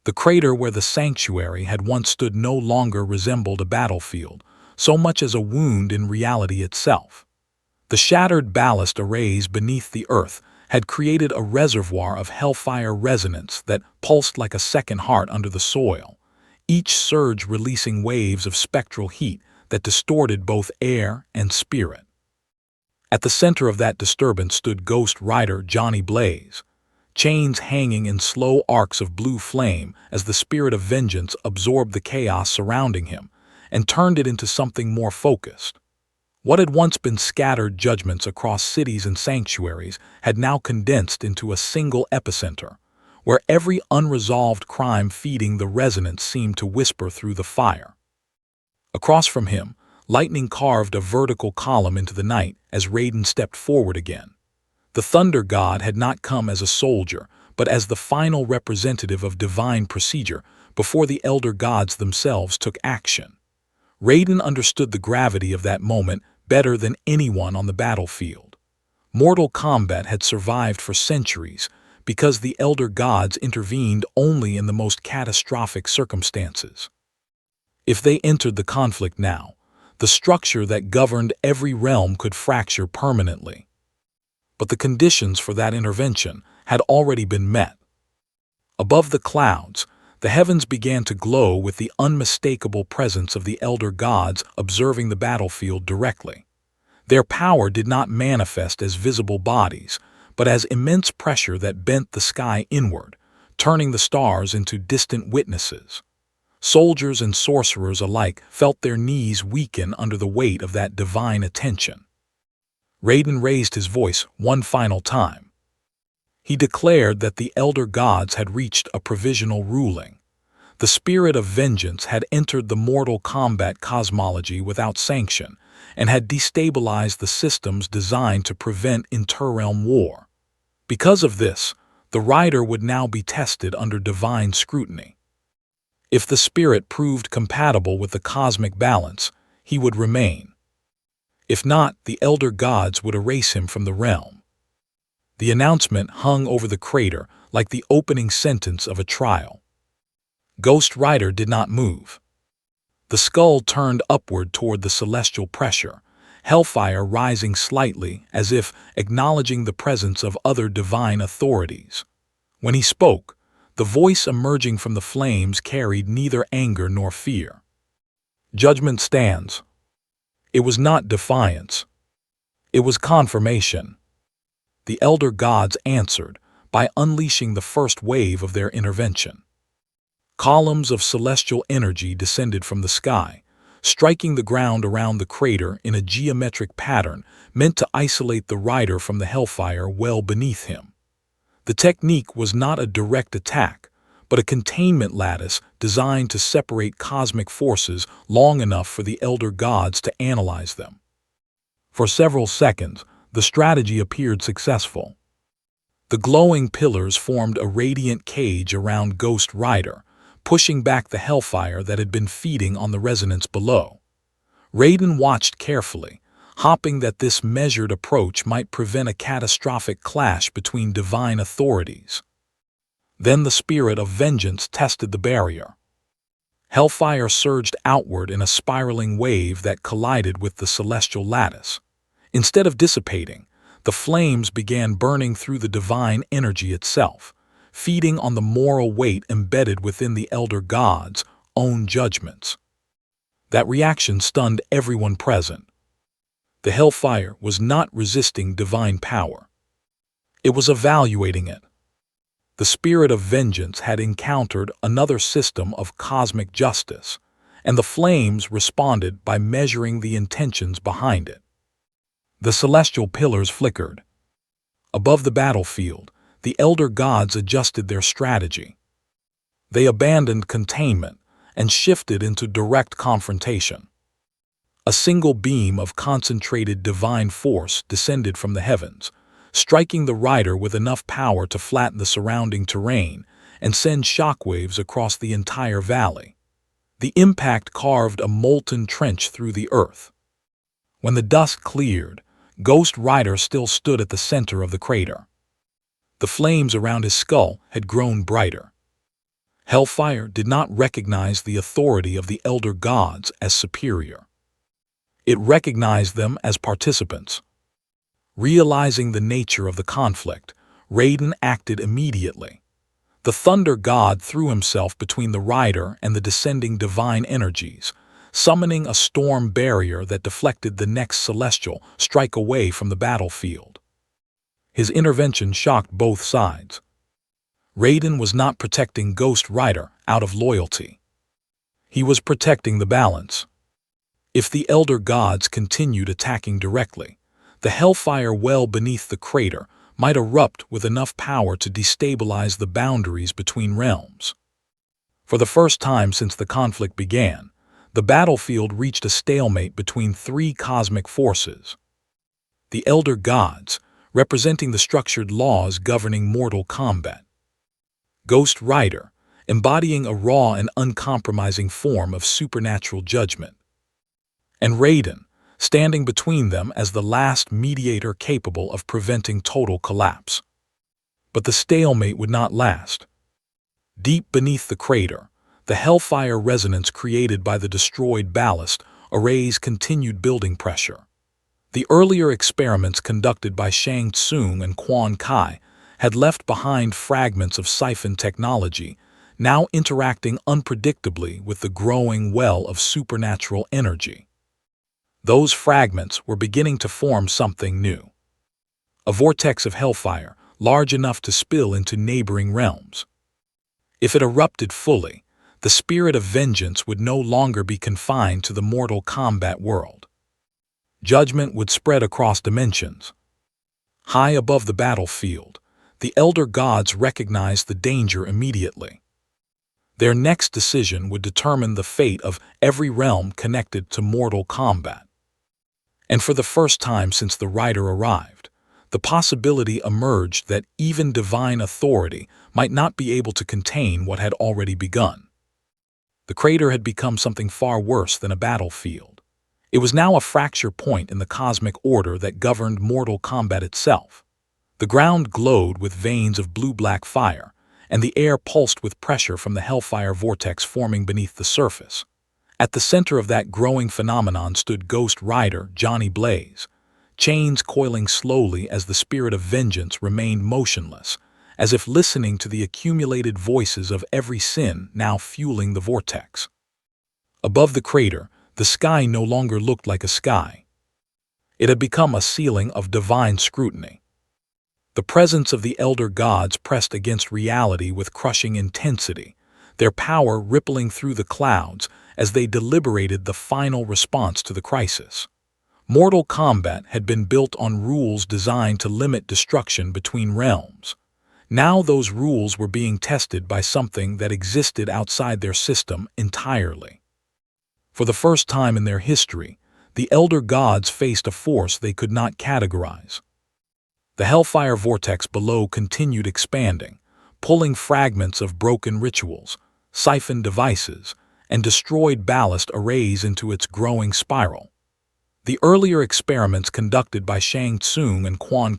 [SPEAKER 1] The crater where the sanctuary had once stood no longer resembled a battlefield, so much as a wound in reality itself. The shattered ballast arrays beneath the earth had created a reservoir of hellfire resonance that pulsed like a second heart under the soil, each surge releasing waves of spectral heat that distorted both air and spirit. At the center of that disturbance stood Ghost Rider Johnny Blaze, chains hanging in slow arcs of blue flame as the spirit of vengeance absorbed the chaos surrounding him and turned it into something more focused. What had once been scattered judgments across cities and sanctuaries had now condensed into a single epicenter, where every unresolved crime feeding the resonance seemed to whisper through the fire. Across from him, lightning carved a vertical column into the night as Raiden stepped forward again. The Thunder God had not come as a soldier, but as the final representative of divine procedure before the Elder Gods themselves took action. Raiden understood the gravity of that moment better than anyone on the battlefield. Mortal Kombat had survived for centuries because the Elder Gods intervened only in the most catastrophic circumstances. If they entered the conflict now, the structure that governed every realm could fracture permanently. But the conditions for that intervention had already been met. Above the clouds, the heavens began to glow with the unmistakable presence of the Elder Gods observing the battlefield directly. Their power did not manifest as visible bodies, but as immense pressure that bent the sky inward, turning the stars into distant witnesses. Soldiers and sorcerers alike felt their knees weaken under the weight of that divine attention. Raiden raised his voice one final time. He declared that the Elder Gods had reached a provisional ruling. The spirit of vengeance had entered the Mortal Kombat cosmology without sanction and had destabilized the systems designed to prevent interrealm war. Because of this, the rider would now be tested under divine scrutiny. If the spirit proved compatible with the cosmic balance, he would remain. If not, the Elder Gods would erase him from the realm. The announcement hung over the crater like the opening sentence of a trial. Ghost Rider did not move. The skull turned upward toward the celestial pressure, Hellfire rising slightly as if acknowledging the presence of other divine authorities. When he spoke, the voice emerging from the flames carried neither anger nor fear. Judgment stands. It was not defiance. It was confirmation. The Elder Gods answered by unleashing the first wave of their intervention. Columns of celestial energy descended from the sky, striking the ground around the crater in a geometric pattern meant to isolate the rider from the Hellfire well beneath him. The technique was not a direct attack, but a containment lattice designed to separate cosmic forces long enough for the Elder Gods to analyze them. For several seconds, the strategy appeared successful. The glowing pillars formed a radiant cage around Ghost Rider, pushing back the Hellfire that had been feeding on the resonance below. Raiden watched carefully, hoping that this measured approach might prevent a catastrophic clash between divine authorities. Then the spirit of vengeance tested the barrier. Hellfire surged outward in a spiraling wave that collided with the celestial lattice. Instead of dissipating, the flames began burning through the divine energy itself, feeding on the moral weight embedded within the Elder Gods' own judgments. That reaction stunned everyone present. The Hellfire was not resisting divine power. It was evaluating it. The spirit of vengeance had encountered another system of cosmic justice, and the flames responded by measuring the intentions behind it. The celestial pillars flickered. Above the battlefield, the Elder Gods adjusted their strategy. They abandoned containment and shifted into direct confrontation. A single beam of concentrated divine force descended from the heavens, striking the rider with enough power to flatten the surrounding terrain and send shockwaves across the entire valley. The impact carved a molten trench through the earth. When the dust cleared, Ghost Rider still stood at the center of the crater. The flames around his skull had grown brighter. Hellfire did not recognize the authority of the Elder Gods as superior. It recognized them as participants. Realizing the nature of the conflict, Raiden acted immediately. The Thunder God threw himself between the rider and the descending divine energies, summoning a storm barrier that deflected the next celestial strike away from the battlefield. His intervention shocked both sides. Raiden was not protecting Ghost Rider out of loyalty. He was protecting the balance. If the Elder Gods continued attacking directly, the Hellfire well beneath the crater might erupt with enough power to destabilize the boundaries between realms. For the first time since the conflict began, The battlefield reached a stalemate between three cosmic forces. The Elder Gods, representing the structured laws governing Mortal Kombat. Ghost Rider, embodying a raw and uncompromising form of supernatural judgment. And Raiden, standing between them as the last mediator capable of preventing total collapse. But the stalemate would not last. Deep beneath the crater, the Hellfire resonance created by the destroyed ballast arrays continued building pressure. The earlier experiments conducted by Shang Tsung and Quan had left behind fragments of siphon technology, now interacting unpredictably with the growing well of supernatural energy. Those fragments were beginning to form something new. A vortex of hellfire, large enough to spill into neighboring realms. If it erupted fully, the spirit of vengeance would no longer be confined to the Mortal Kombat world. Judgment would spread across dimensions. High above the battlefield, the Elder Gods recognized the danger immediately. Their next decision would determine the fate of every realm connected to Mortal Kombat. And for the first time since the Rider arrived, the possibility emerged that even divine authority might not be able to contain what had already begun. The crater had become something far worse than a battlefield. It was now a fracture point in the cosmic order that governed Mortal Kombat itself. The ground glowed with veins of blue-black fire, and the air pulsed with pressure from the Hellfire vortex forming beneath the surface. At the center of that growing phenomenon stood Ghost Rider Johnny Blaze, chains coiling slowly as the spirit of vengeance remained motionless, as if listening to the accumulated voices of every sin now fueling the vortex. Above the crater, the sky no longer looked like a sky. It had become a ceiling of divine scrutiny. The presence of the Elder Gods pressed against reality with crushing intensity, their power rippling through the clouds as they deliberated the final response to the crisis. Mortal Kombat had been built on rules designed to limit destruction between realms. Now those rules were being tested by something that existed outside their system entirely. For the first time in their history, the Elder Gods faced a force they could not categorize. The Hellfire vortex below continued expanding, pulling fragments of broken rituals, siphoned devices, and destroyed ballast arrays into its growing spiral. The earlier experiments conducted by Shang Tsung and Quan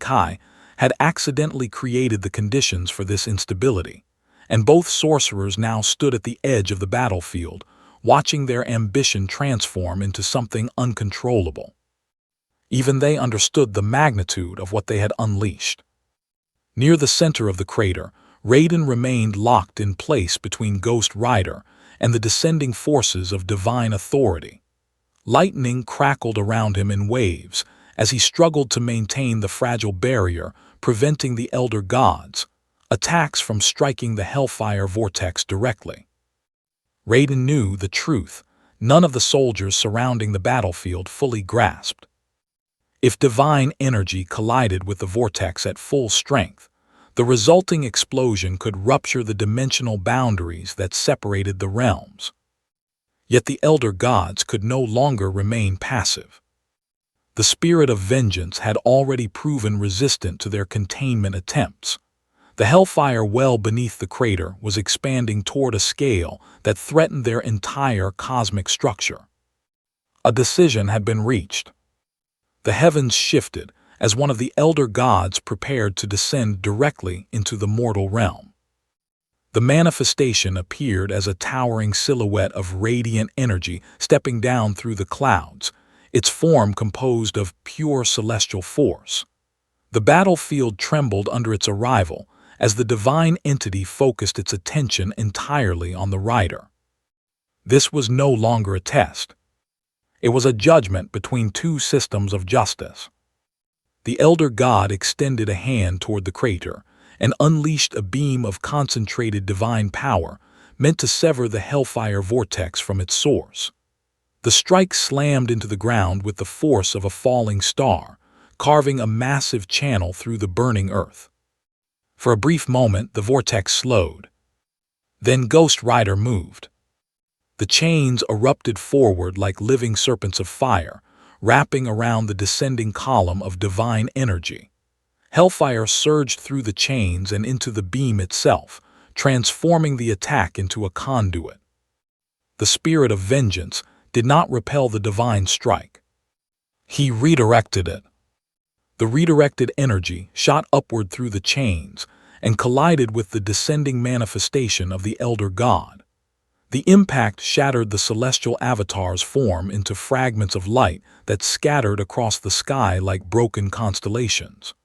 [SPEAKER 1] had accidentally created the conditions for this instability, and both sorcerers now stood at the edge of the battlefield, watching their ambition transform into something uncontrollable. Even they understood the magnitude of what they had unleashed. Near the center of the crater, Raiden remained locked in place between Ghost Rider and the descending forces of divine authority. Lightning crackled around him in waves as he struggled to maintain the fragile barrier, preventing the Elder Gods' attacks from striking the Hellfire vortex directly. Raiden knew the truth none of the soldiers surrounding the battlefield fully grasped. If divine energy collided with the vortex at full strength, the resulting explosion could rupture the dimensional boundaries that separated the realms. Yet the Elder Gods could no longer remain passive. The spirit of vengeance had already proven resistant to their containment attempts. The Hellfire well beneath the crater was expanding toward a scale that threatened their entire cosmic structure. A decision had been reached. The heavens shifted as one of the Elder Gods prepared to descend directly into the mortal realm. The manifestation appeared as a towering silhouette of radiant energy stepping down through the clouds, its form composed of pure celestial force. The battlefield trembled under its arrival as the divine entity focused its attention entirely on the rider. This was no longer a test. It was a judgment between two systems of justice. The Elder God extended a hand toward the crater and unleashed a beam of concentrated divine power meant to sever the Hellfire vortex from its source. The strike slammed into the ground with the force of a falling star, carving a massive channel through the burning earth. For a brief moment, the vortex slowed. Then Ghost Rider moved. The chains erupted forward like living serpents of fire, wrapping around the descending column of divine energy. Hellfire surged through the chains and into the beam itself, transforming the attack into a conduit. The spirit of vengeance did not repel the divine strike. He redirected it. The redirected energy shot upward through the chains and collided with the descending manifestation of the Elder God. The impact shattered the celestial avatar's form into fragments of light that scattered across the sky like broken constellations.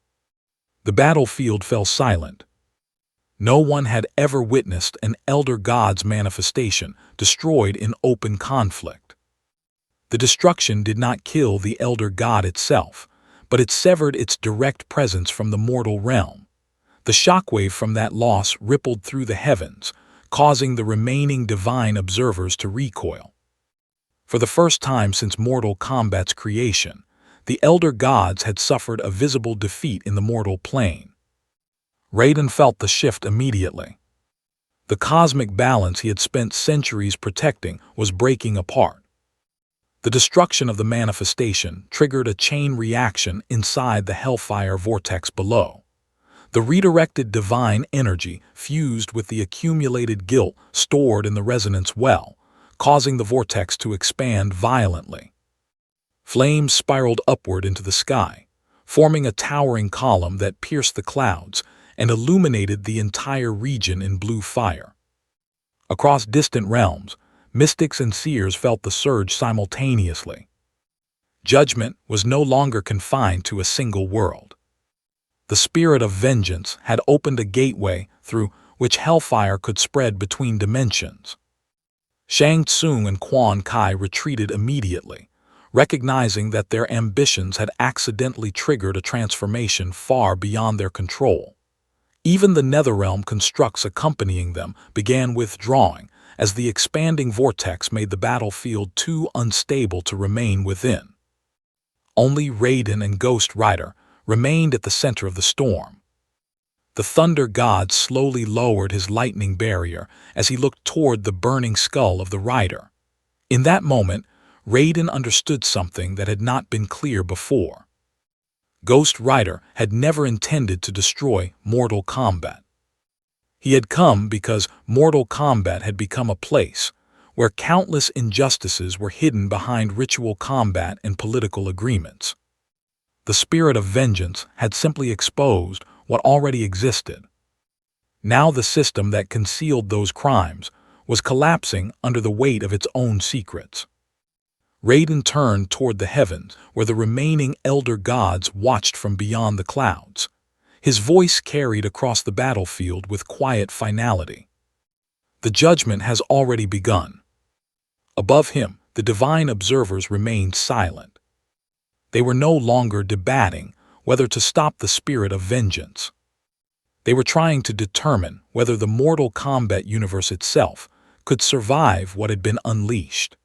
[SPEAKER 1] The battlefield fell silent. No one had ever witnessed an Elder God's manifestation destroyed in open conflict. The destruction did not kill the Elder God itself, but it severed its direct presence from the mortal realm. The shockwave from that loss rippled through the heavens, causing the remaining divine observers to recoil. For the first time since Mortal Kombat's creation, the Elder Gods had suffered a visible defeat in the mortal plane. Raiden felt the shift immediately. The cosmic balance he had spent centuries protecting was breaking apart. The destruction of the manifestation triggered a chain reaction inside the Hellfire vortex below. The redirected divine energy fused with the accumulated guilt stored in the resonance well, causing the vortex to expand violently. Flames spiraled upward into the sky, forming a towering column that pierced the clouds and illuminated the entire region in blue fire. Across distant realms, mystics and seers felt the surge simultaneously. Judgment was no longer confined to a single world. The spirit of vengeance had opened a gateway through which hellfire could spread between dimensions. Shang, Tsung, and Quan retreated immediately, recognizing that their ambitions had accidentally triggered a transformation far beyond their control. Even the Netherrealm constructs accompanying them began withdrawing, as the expanding vortex made the battlefield too unstable to remain within. Only Raiden and Ghost Rider remained at the center of the storm. The Thunder God slowly lowered his lightning barrier as he looked toward the burning skull of the rider. In that moment, Raiden understood something that had not been clear before. Ghost Rider had never intended to destroy Mortal Kombat. He had come because Mortal Kombat had become a place where countless injustices were hidden behind ritual combat and political agreements. The spirit of vengeance had simply exposed what already existed. Now the system that concealed those crimes was collapsing under the weight of its own secrets. Raiden turned toward the heavens, where the remaining Elder Gods watched from beyond the clouds. His voice carried across the battlefield with quiet finality. The judgment has already begun. Above him, the divine observers remained silent. They were no longer debating whether to stop the spirit of vengeance. They were trying to determine whether the Mortal Kombat universe itself could survive what had been unleashed.